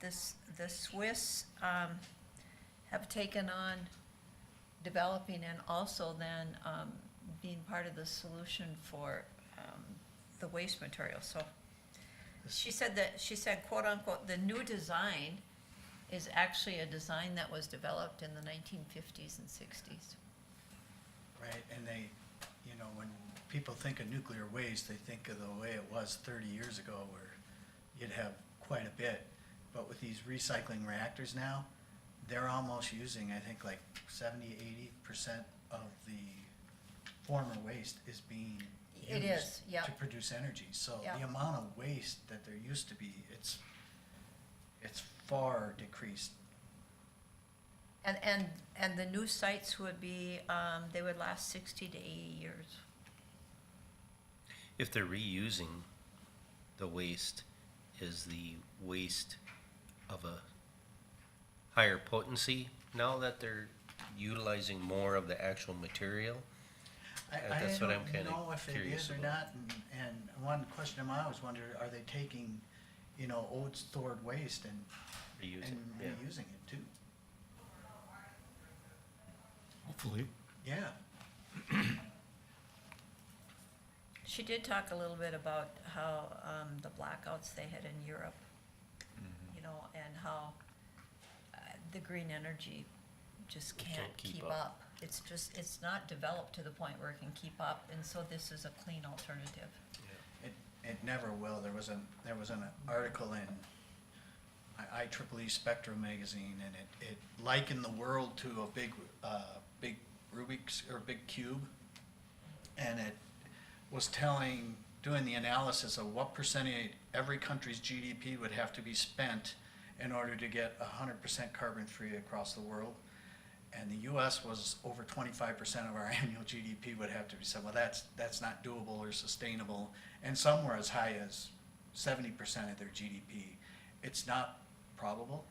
the Swiss have taken on developing and also then being part of the solution for the waste material. So she said quote unquote, the new design is actually a design that was developed in the 1950s and 60s. Right, and they, when people think of nuclear waste, they think of the way it was 30 years ago where you'd have quite a bit. But with these recycling reactors now, they're almost using, I think, like 70, 80% of the former waste is being It used is, yeah. to produce energy. So Yeah. the amount of waste that there used to be, it's far decreased. And the new sites would be, they would last 60 to 80 years. If they're reusing the waste, is the waste of a higher potency now that they're utilizing more of the actual material? I That's what I'm don't kinda know if it curious is or about. not, and one question I always wondered, are they taking, old stored waste and Reusing, and yeah. reusing it too? Hopefully. Yeah. She did talk a little bit about how, the blackouts they had in Europe, and how the green energy just can't keep up. It's not developed to the point where it can keep up, and so this is a clean alternative. It never will. There was an article in IEEE Spectrum magazine, and it likened the world to a big Rubik's or big cube, and it was doing the analysis of what percentage every country's GDP would have to be spent in order to get 100% carbon-free across the world. And the US was over 25% of our annual GDP would have to be spent. Well, that's not doable or sustainable. And some were as high as 70% of their GDP. It's not probable.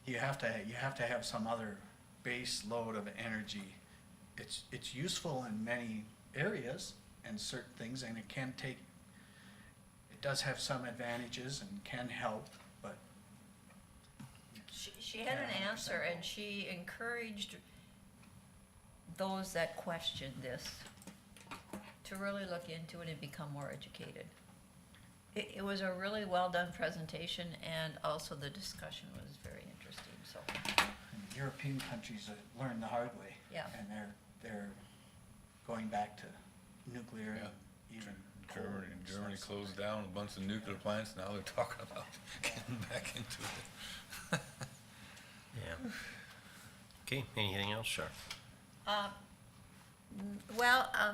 You have to have some other base load of energy. It's useful in many areas and certain things, and it does have some advantages and can help, but She had an answer, and she encouraged those that questioned this to really look into it and become more educated. It was a really well-done presentation, and also the discussion was very interesting, so. European countries learned the hard way. Yeah. And they're going back to nuclear and Yeah. even coal. Germany closed down a bunch of nuclear plants, now they're talking about getting back into it. Yeah. Okay, anything else, Char?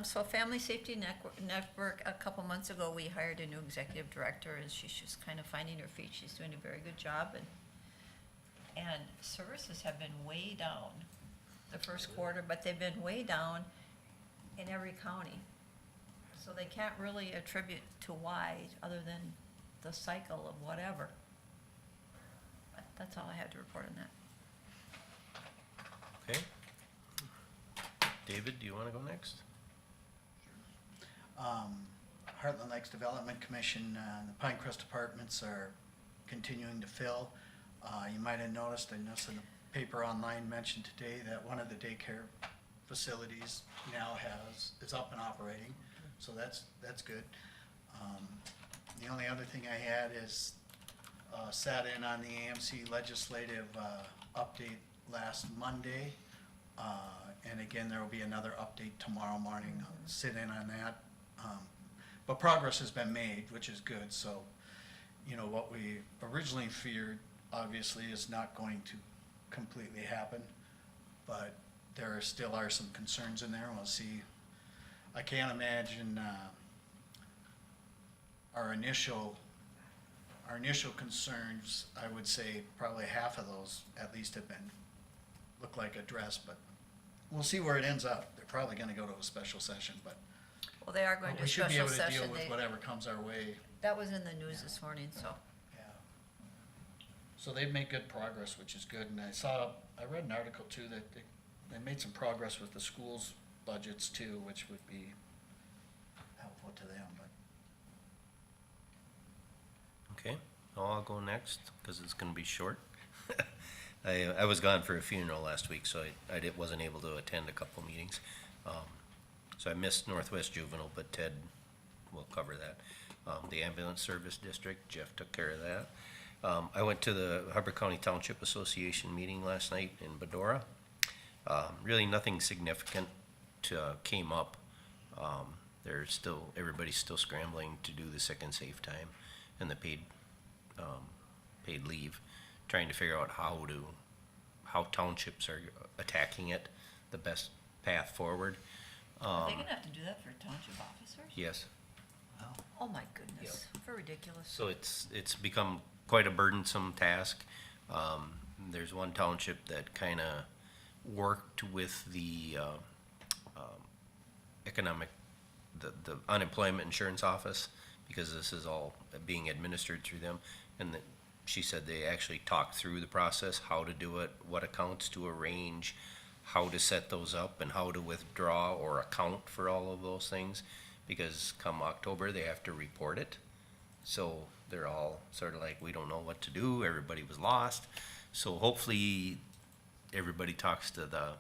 So Family Safety Network, a couple months ago, we hired a new executive director, and she's just kind of finding her feet. She's doing a very good job, and services have been way down the first quarter, but they've been way down in every county. So they can't really attribute to why, other than the cycle of whatever. But that's all I had to report on that. Okay. David, do you wanna go next? Heartland Lakes Development Commission, the Pinecrest apartments are continuing to fill. You might have noticed, I noticed in the paper online mentioned today that one of the daycare facilities now is up and operating, so that's good. The only other thing I had is, sat in on the AMC legislative, update last Monday. And again, there will be another update tomorrow morning. I'll sit in on that. But progress has been made, which is good, so, what we originally feared, obviously, is not going to completely happen. But there still are some concerns in there, we'll see. I can't imagine, our initial concerns, I would say probably half of those at least have been, look like addressed, but we'll see where it ends up. They're probably gonna go to a special session, but Well, they are going to we should be special able to deal session. with whatever comes our way. That was in the news this morning, so. Yeah. So they've made good progress, which is good, and I read an article too that they made some progress with the schools' budgets too, which would be helpful to them, but. Okay, I'll go next, cause it's gonna be short. I was gone for a funeral last week, so I wasn't able to attend a couple meetings. So I missed Northwest Juvenile, but Ted will cover that. The ambulance service district, Jeff took care of that. I went to the Hubbard County Township Association meeting last night in Medora. Really nothing significant came up. Everybody's still scrambling to do the sick and safe time and the paid leave, trying to figure out how townships are attacking it, the best path forward. Are they gonna have to do that for township officers? Yes, Oh, my goodness, for ridiculous. so it's become quite a burdensome task. There's one township that kind of worked with the the unemployment insurance office, because this is all being administered through them. And that she said they actually talked through the process, how to do it, what accounts to arrange, how to set those up, and how to withdraw or account for all of those things. Because come October, they have to report it. So they're all sort of like, we don't know what to do, everybody was lost. So hopefully, everybody talks to the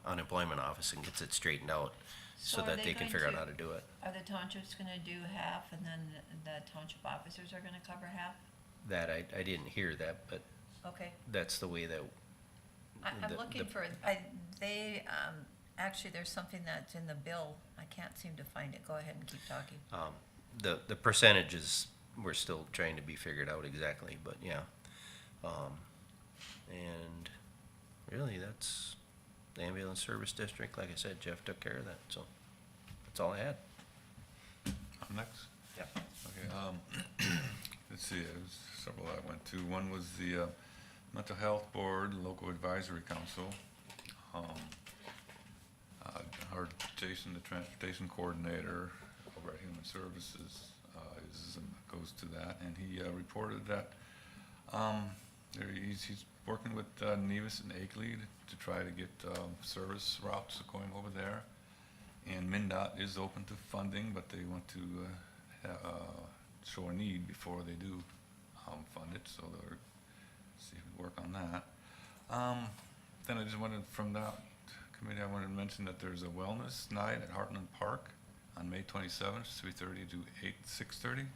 unemployment office and gets it straightened out, so are that they they can going figure out to- how to do it. Are the townships gonna do half and then the township officers are gonna cover half? That, I didn't hear that, but Okay. that's the way that, I'm The- looking the- for, actually, there's something that's in the bill. I can't seem to find it. Go ahead and keep talking. the percentages, we're still trying to be figured out exactly, but yeah. And really, that's the ambulance service district. Like I said, Jeff took care of that, so that's all I had. I'm next. Yeah. Okay, let's see, there's several I went to. One was the Mental Health Board, Local Advisory Council. Our Jason, the Transportation Coordinator over at Human Services, goes to that, and he reported that he's working with Nevis and Akeley to try to get service routes going over there. And MnDOT is open to funding, but they want to show a need before they do fund it, so they'll see if we work on that. Then I just wanted, from that committee, I wanted to mention that there's a wellness night at Heartland Park on May 27th, 3:30 to 6:30.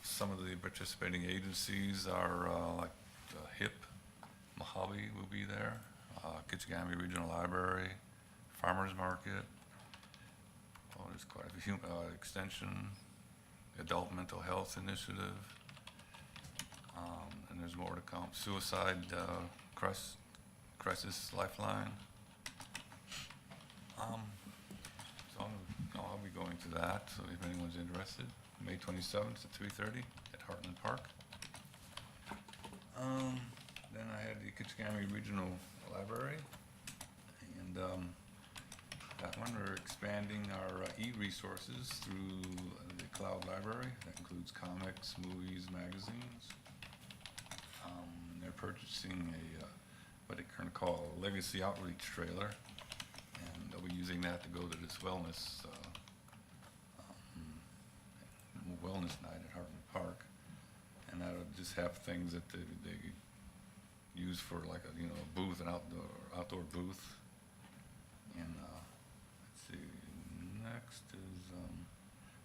Some of the participating agencies are like HIP, Mojave will be there, Kitchigami Regional Library, Farmers Market, oh, there's quite a few, Extension, Adult Mental Health Initiative, and there's more to come. Suicide Crisis Lifeline. So I'll be going to that, so if anyone's interested, May 27th at 3:30 at Heartland Park. Then I had the Kitchigami Regional Library, and that one, we're expanding our e-resources through the cloud library. That includes comics, movies, magazines. They're purchasing what they currently call a legacy outreach trailer, and they'll be using that to go to this wellness night at Heartland Park. And that'll just have things that they use for like a booth, an outdoor booth. And let's see, next is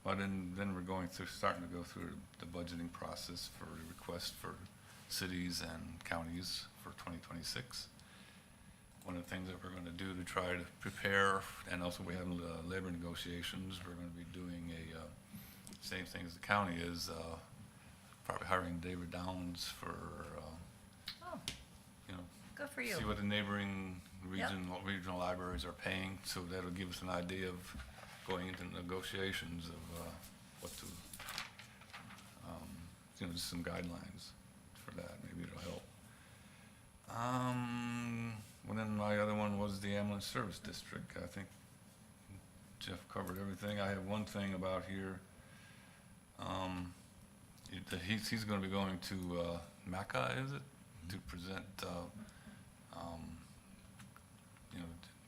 well, then we're starting to go through the budgeting process for requests for cities and counties for 2026. One of the things that we're going to do to try to prepare, and also we have labor negotiations, we're going to be doing same thing as the county is, probably hiring David Downs for, Oh, good for you. see what the neighboring regional libraries are paying, so that'll give us an idea of going into negotiations of what to, just some guidelines for that. Maybe it'll help. Well, then my other one was the ambulance service district. I think Jeff covered everything. I have one thing about here. He's going to be going to Maca, is it, to present.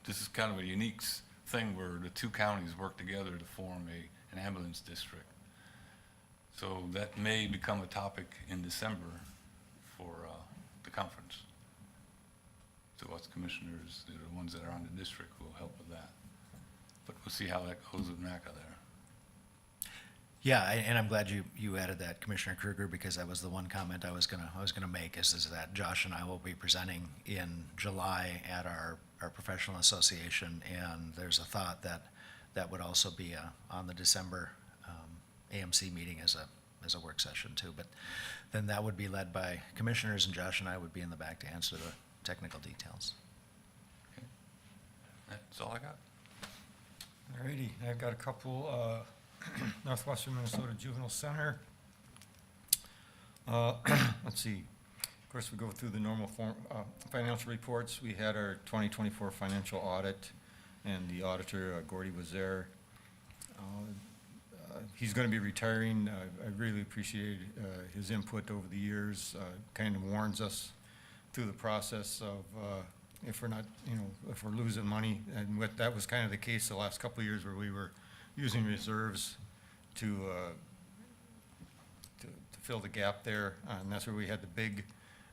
This is kind of a unique thing where the two counties work together to form an ambulance district. So that may become a topic in December for the conference. So us commissioners, the ones that are on the district, will help with that. But we'll see how that goes with MACA there. Yeah, and I'm glad you added that, Commissioner Kruger, because that was the one comment I was gonna make is that Josh and I will be presenting in July at our professional association, and there's a thought that would also be on the December AMC meeting as a work session too. But then that would be led by commissioners, and Josh and I would be in the back to answer the technical details. Okay. That's all I got. Alrighty, I've got a couple, Northwestern Minnesota Juvenile Center. Let's see, Of course, we go through the normal financial reports. We had our 2024 financial audit, and the auditor, Gordy, was there. He's going to be retiring. I really appreciate his input over the years. Kind of warns us through the process of if we're not, if we're losing money. And that was kind of the case the last couple of years where we were using reserves to fill the gap there. And that's where we had the big,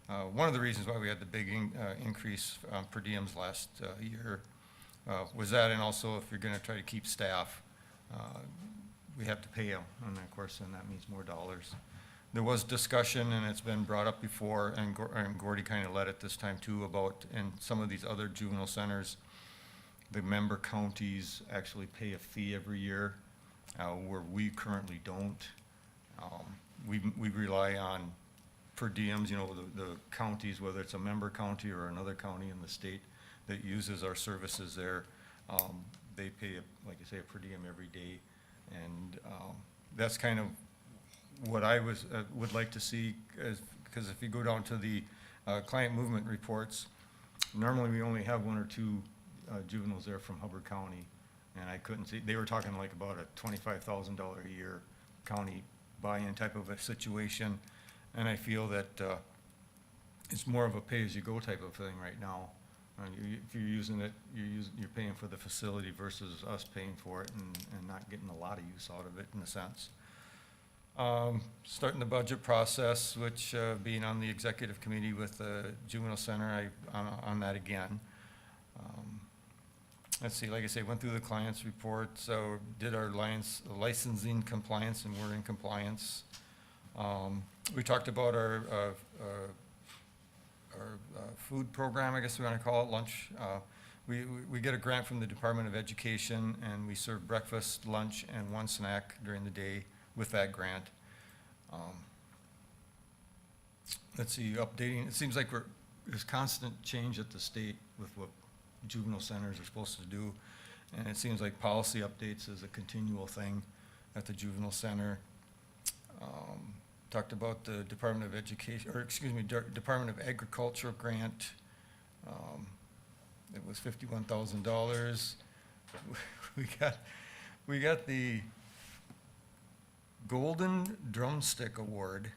one of the reasons why we had the big increase per diems last year was that, and also if you're going to try to keep staff, we have to pay them, and of course, then that means more dollars. There was discussion, and it's been brought up before, and Gordy kind of led it this time too, about in some of these other juvenile centers, the member counties actually pay a fee every year, where we currently don't. We rely on per diems, the counties, whether it's a member county or another county in the state that uses our services there, they pay, like I say, a per diem every day. And that's kind of what I would like to see, because if you go down to the client movement reports, normally we only have 1 or 2 juveniles there from Hubbard County, and I couldn't see, they were talking like about a $25,000 a year county buy-in type of a situation, and I feel that it's more of a pay-as-you-go type of thing right now. If you're using it, you're paying for the facility versus us paying for it and not getting a lot of use out of it in a sense. Starting the budget process, which being on the executive committee with the juvenile center, on that again. Let's see, like I say, went through the client's report, so did our licensing compliance, and we're in compliance. We talked about our food program, I guess we want to call it, lunch. We get a grant from the Department of Education, and we serve breakfast, lunch, and 1 snack during the day with that grant. Let's see, updating, it seems like there's constant change at the state with what juvenile centers are supposed to do, and it seems like policy updates is a continual thing at the juvenile center. Talked about the Department of Education, or excuse me, Department of Agriculture grant. It was $51,000. We got the Golden Drumstick Award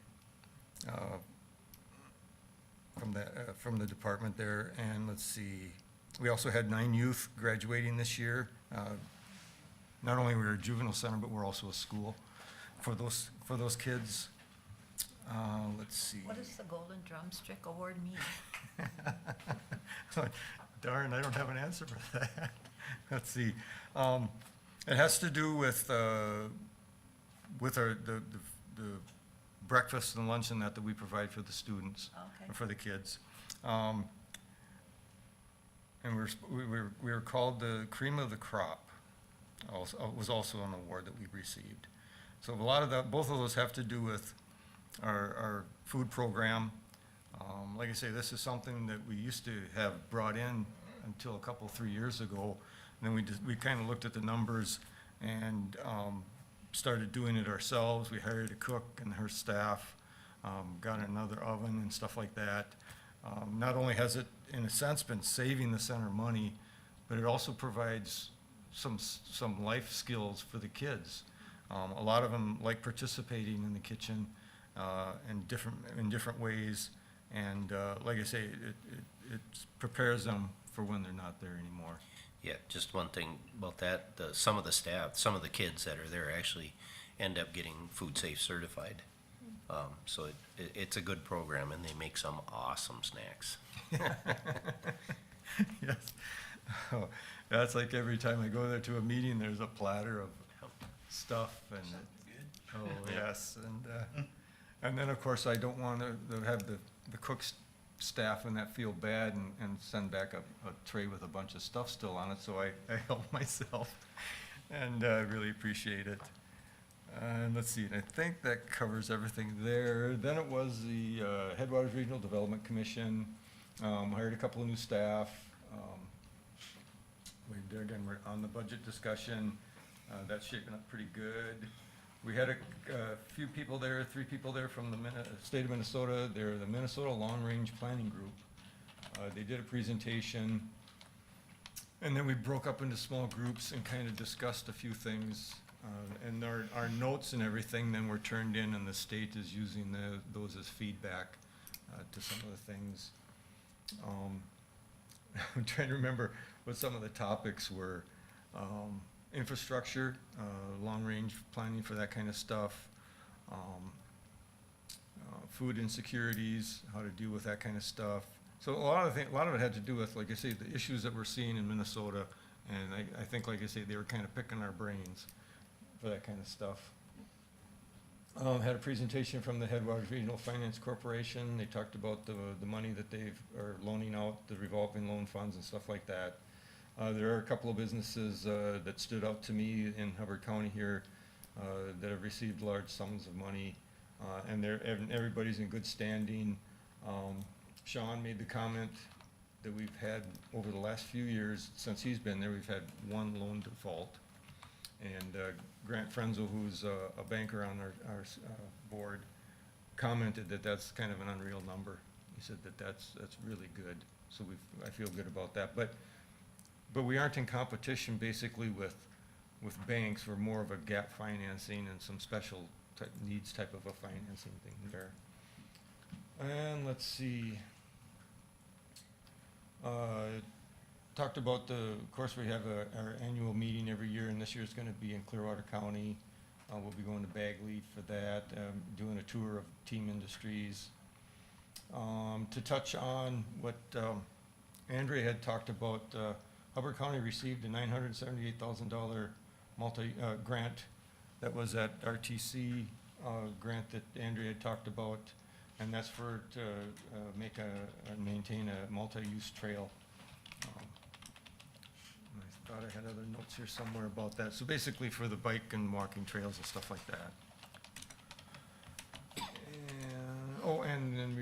from the department there, and let's see, we also had 9 youth graduating this year. Not only were we a juvenile center, but we're also a school for those kids. Let's see. What does the Golden Drumstick Award mean? Darn, I don't have an answer for that. Let's see. It has to do with the breakfast and luncheon that we provide for the students, Okay. or for the kids. And we were called the cream of the crop. Was also an award that we received. So a lot of that, both of those have to do with our food program. Like I say, this is something that we used to have brought in until 3 years ago. And then we kind of looked at the numbers and started doing it ourselves. We hired a cook and her staff, got another oven and stuff like that. Not only has it, in a sense, been saving the center money, but it also provides some life skills for the kids. A lot of them like participating in the kitchen in different ways, and like I say, it prepares them for when they're not there anymore. Yeah, just one thing about that, some of the staff, some of the kids that are there actually end up getting food safe certified. So it's a good program, and they make some awesome snacks. Yes. Oh, that's like every time I go there to a meeting, there's a platter of stuff and, oh, yes. And then, of course, I don't want to have the cook's staff and that feel bad and send back a tray with a bunch of stuff still on it, so I help myself, and really appreciate it. And let's see, I think that covers everything there. Then it was the Headwaters Regional Development Commission, hired a couple of new staff. Again, we're on the budget discussion. That's shaping up pretty good. We had a few people there, 3 people there from the state of Minnesota. They're the Minnesota Long Range Planning Group. They did a presentation, and then we broke up into small groups and kind of discussed a few things. And our notes and everything then were turned in, and the state is using those as feedback to some of the things. I'm trying to remember what some of the topics were. Infrastructure, long-range planning for that kind of stuff, food insecurities, how to deal with that kind of stuff. So a lot of it had to do with, like I say, the issues that we're seeing in Minnesota, and I think, like I say, they were kind of picking our brains for that kind of stuff. Had a presentation from the Headwaters Regional Finance Corporation. They talked about the money that are loaning out, the revolving loan funds and stuff like that. There are a couple of businesses that stood out to me in Hubbard County here that have received large sums of money, and everybody's in good standing. Sean made the comment that we've had over the last few years, since he's been there, we've had 1 loan default. And Grant Frenzel, who's a banker on our board, commented that that's kind of an unreal number. He said that that's really good. So I feel good about that. But we aren't in competition basically with banks. We're more of a gap financing and some special needs type of a financing thing there. And let's see. Talked about of course, we have our annual meeting every year, and this year it's going to be in Clearwater County. We'll be going to Bagley for that, doing a tour of Team Industries. To touch on what Andrea had talked about, Hubbard County received a $978,000 grant that was at RTC grant that Andrea had talked about, and that's to make and maintain a multi-use trail. I thought I had other notes here somewhere about that. So basically for the bike and walking trails and stuff like that. And then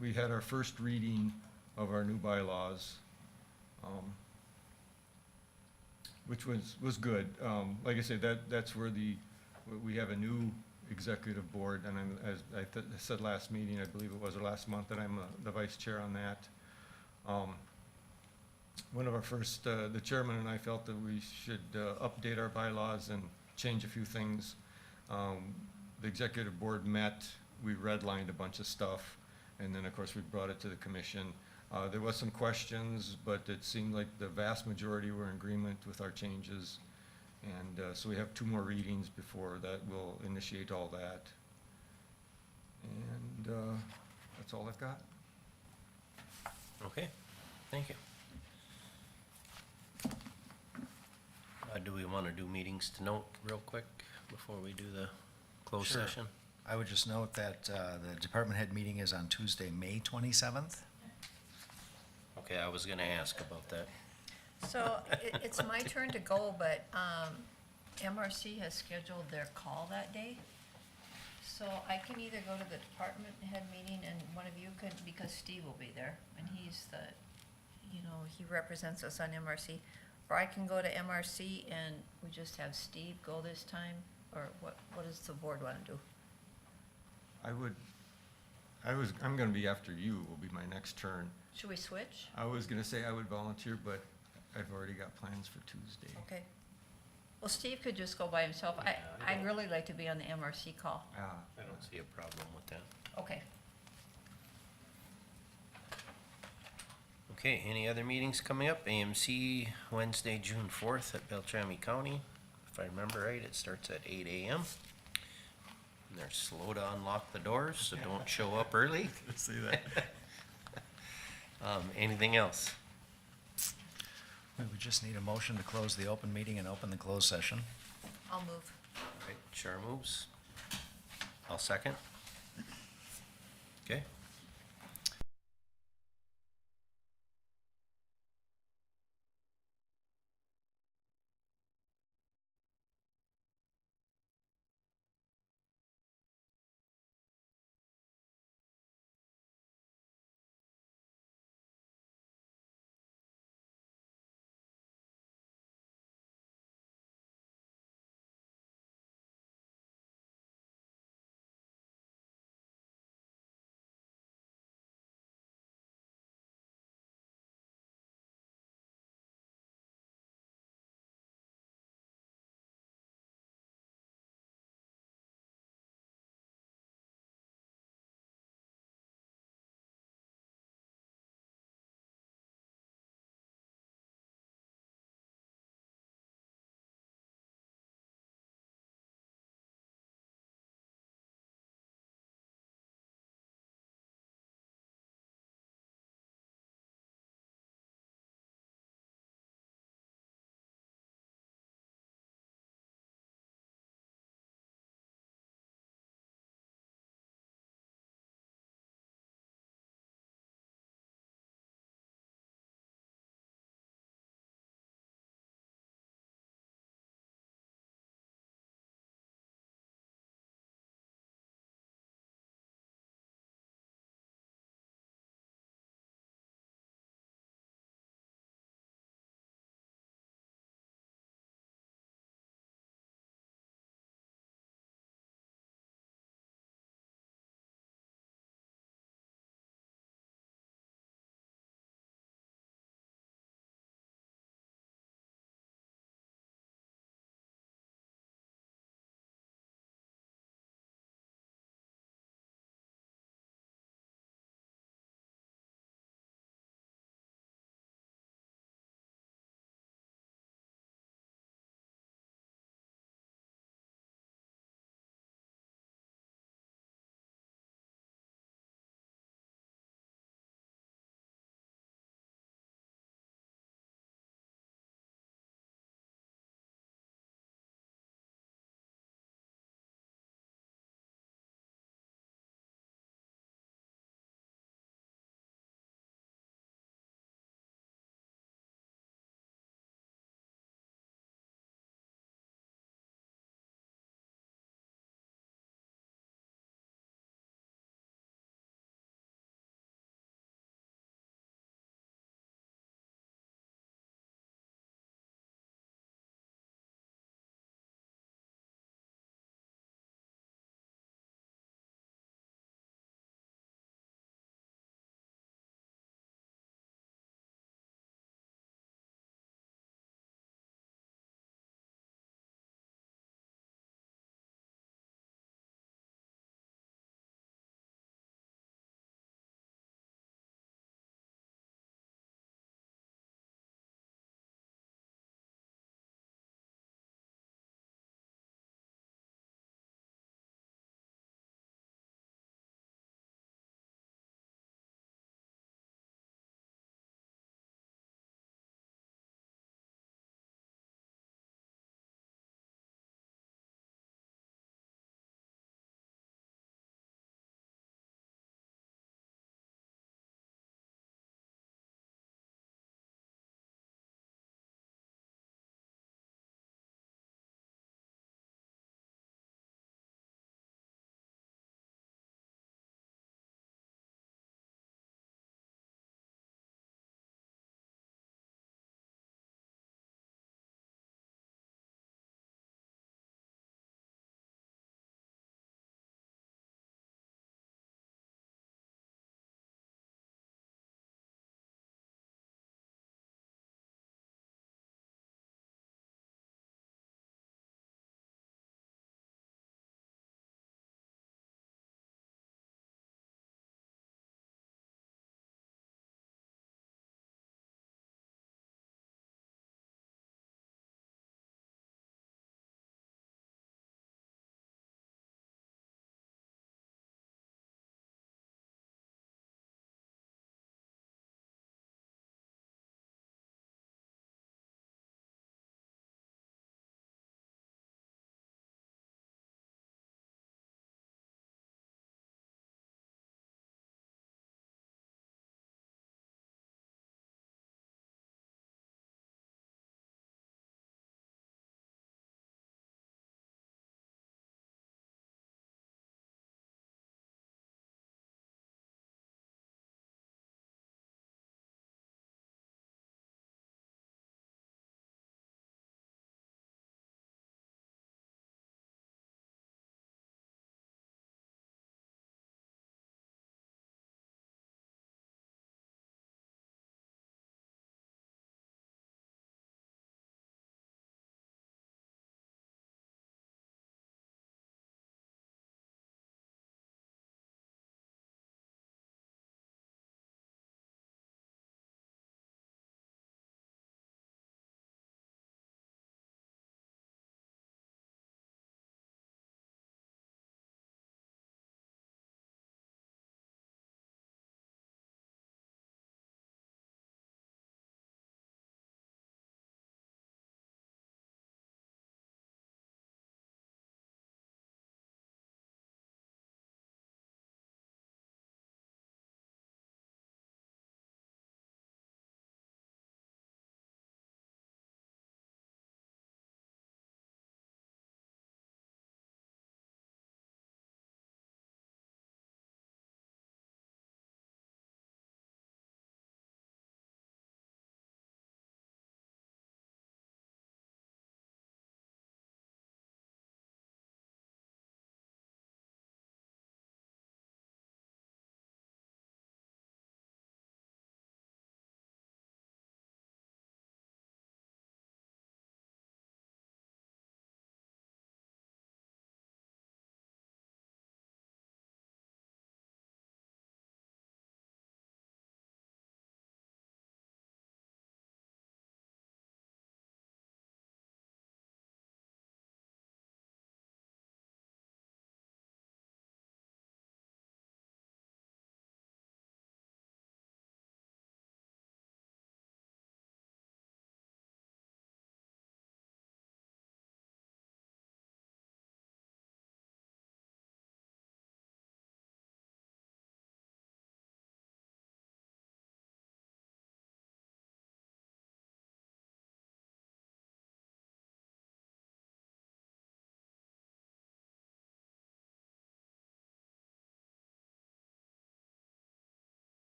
we had our first reading of our new bylaws, which was good. Like I said, that's where we have a new executive board, and as I said last meeting, I believe it was, or last month, that I'm the vice chair on that. One of our first, the chairman and I felt that we should update our bylaws and change a few things. The executive board met, we redlined a bunch of stuff, and then of course we brought it to the commission. There was some questions, but it seemed like the vast majority were in agreement with our changes. And so we have 2 more readings before that we'll initiate all that. And that's all I've got. Okay, thank you. Do we want to do meetings to note real quick before we do the closed Sure. session? I would just note that the department head meeting is on Tuesday, May 27th. Okay, I was going to ask about that. So it's my turn to go, but MRC has scheduled their call that day. So I can either go to the department head meeting, and one of you could, because Steve will be there, and he's he represents us on MRC. Or I can go to MRC and we just have Steve go this time, or what does the board want to do? I'm gonna be after you, will be my next turn. Should we switch? I was gonna say I would volunteer, but I've already got plans for Tuesday. Okay. Well, Steve could just go by himself. I'd really like to be on the MRC call. I don't see a problem with that. Okay. Okay, any other meetings coming up? AMC, Wednesday, June 4th at Beltrami County. If I remember right, it starts at 8 a.m. And they're slow to unlock the doors, so don't show up early. See that? Anything else? We would just need a motion to close the open meeting and open the closed session. I'll move. Right, Char moves. I'll second. Okay,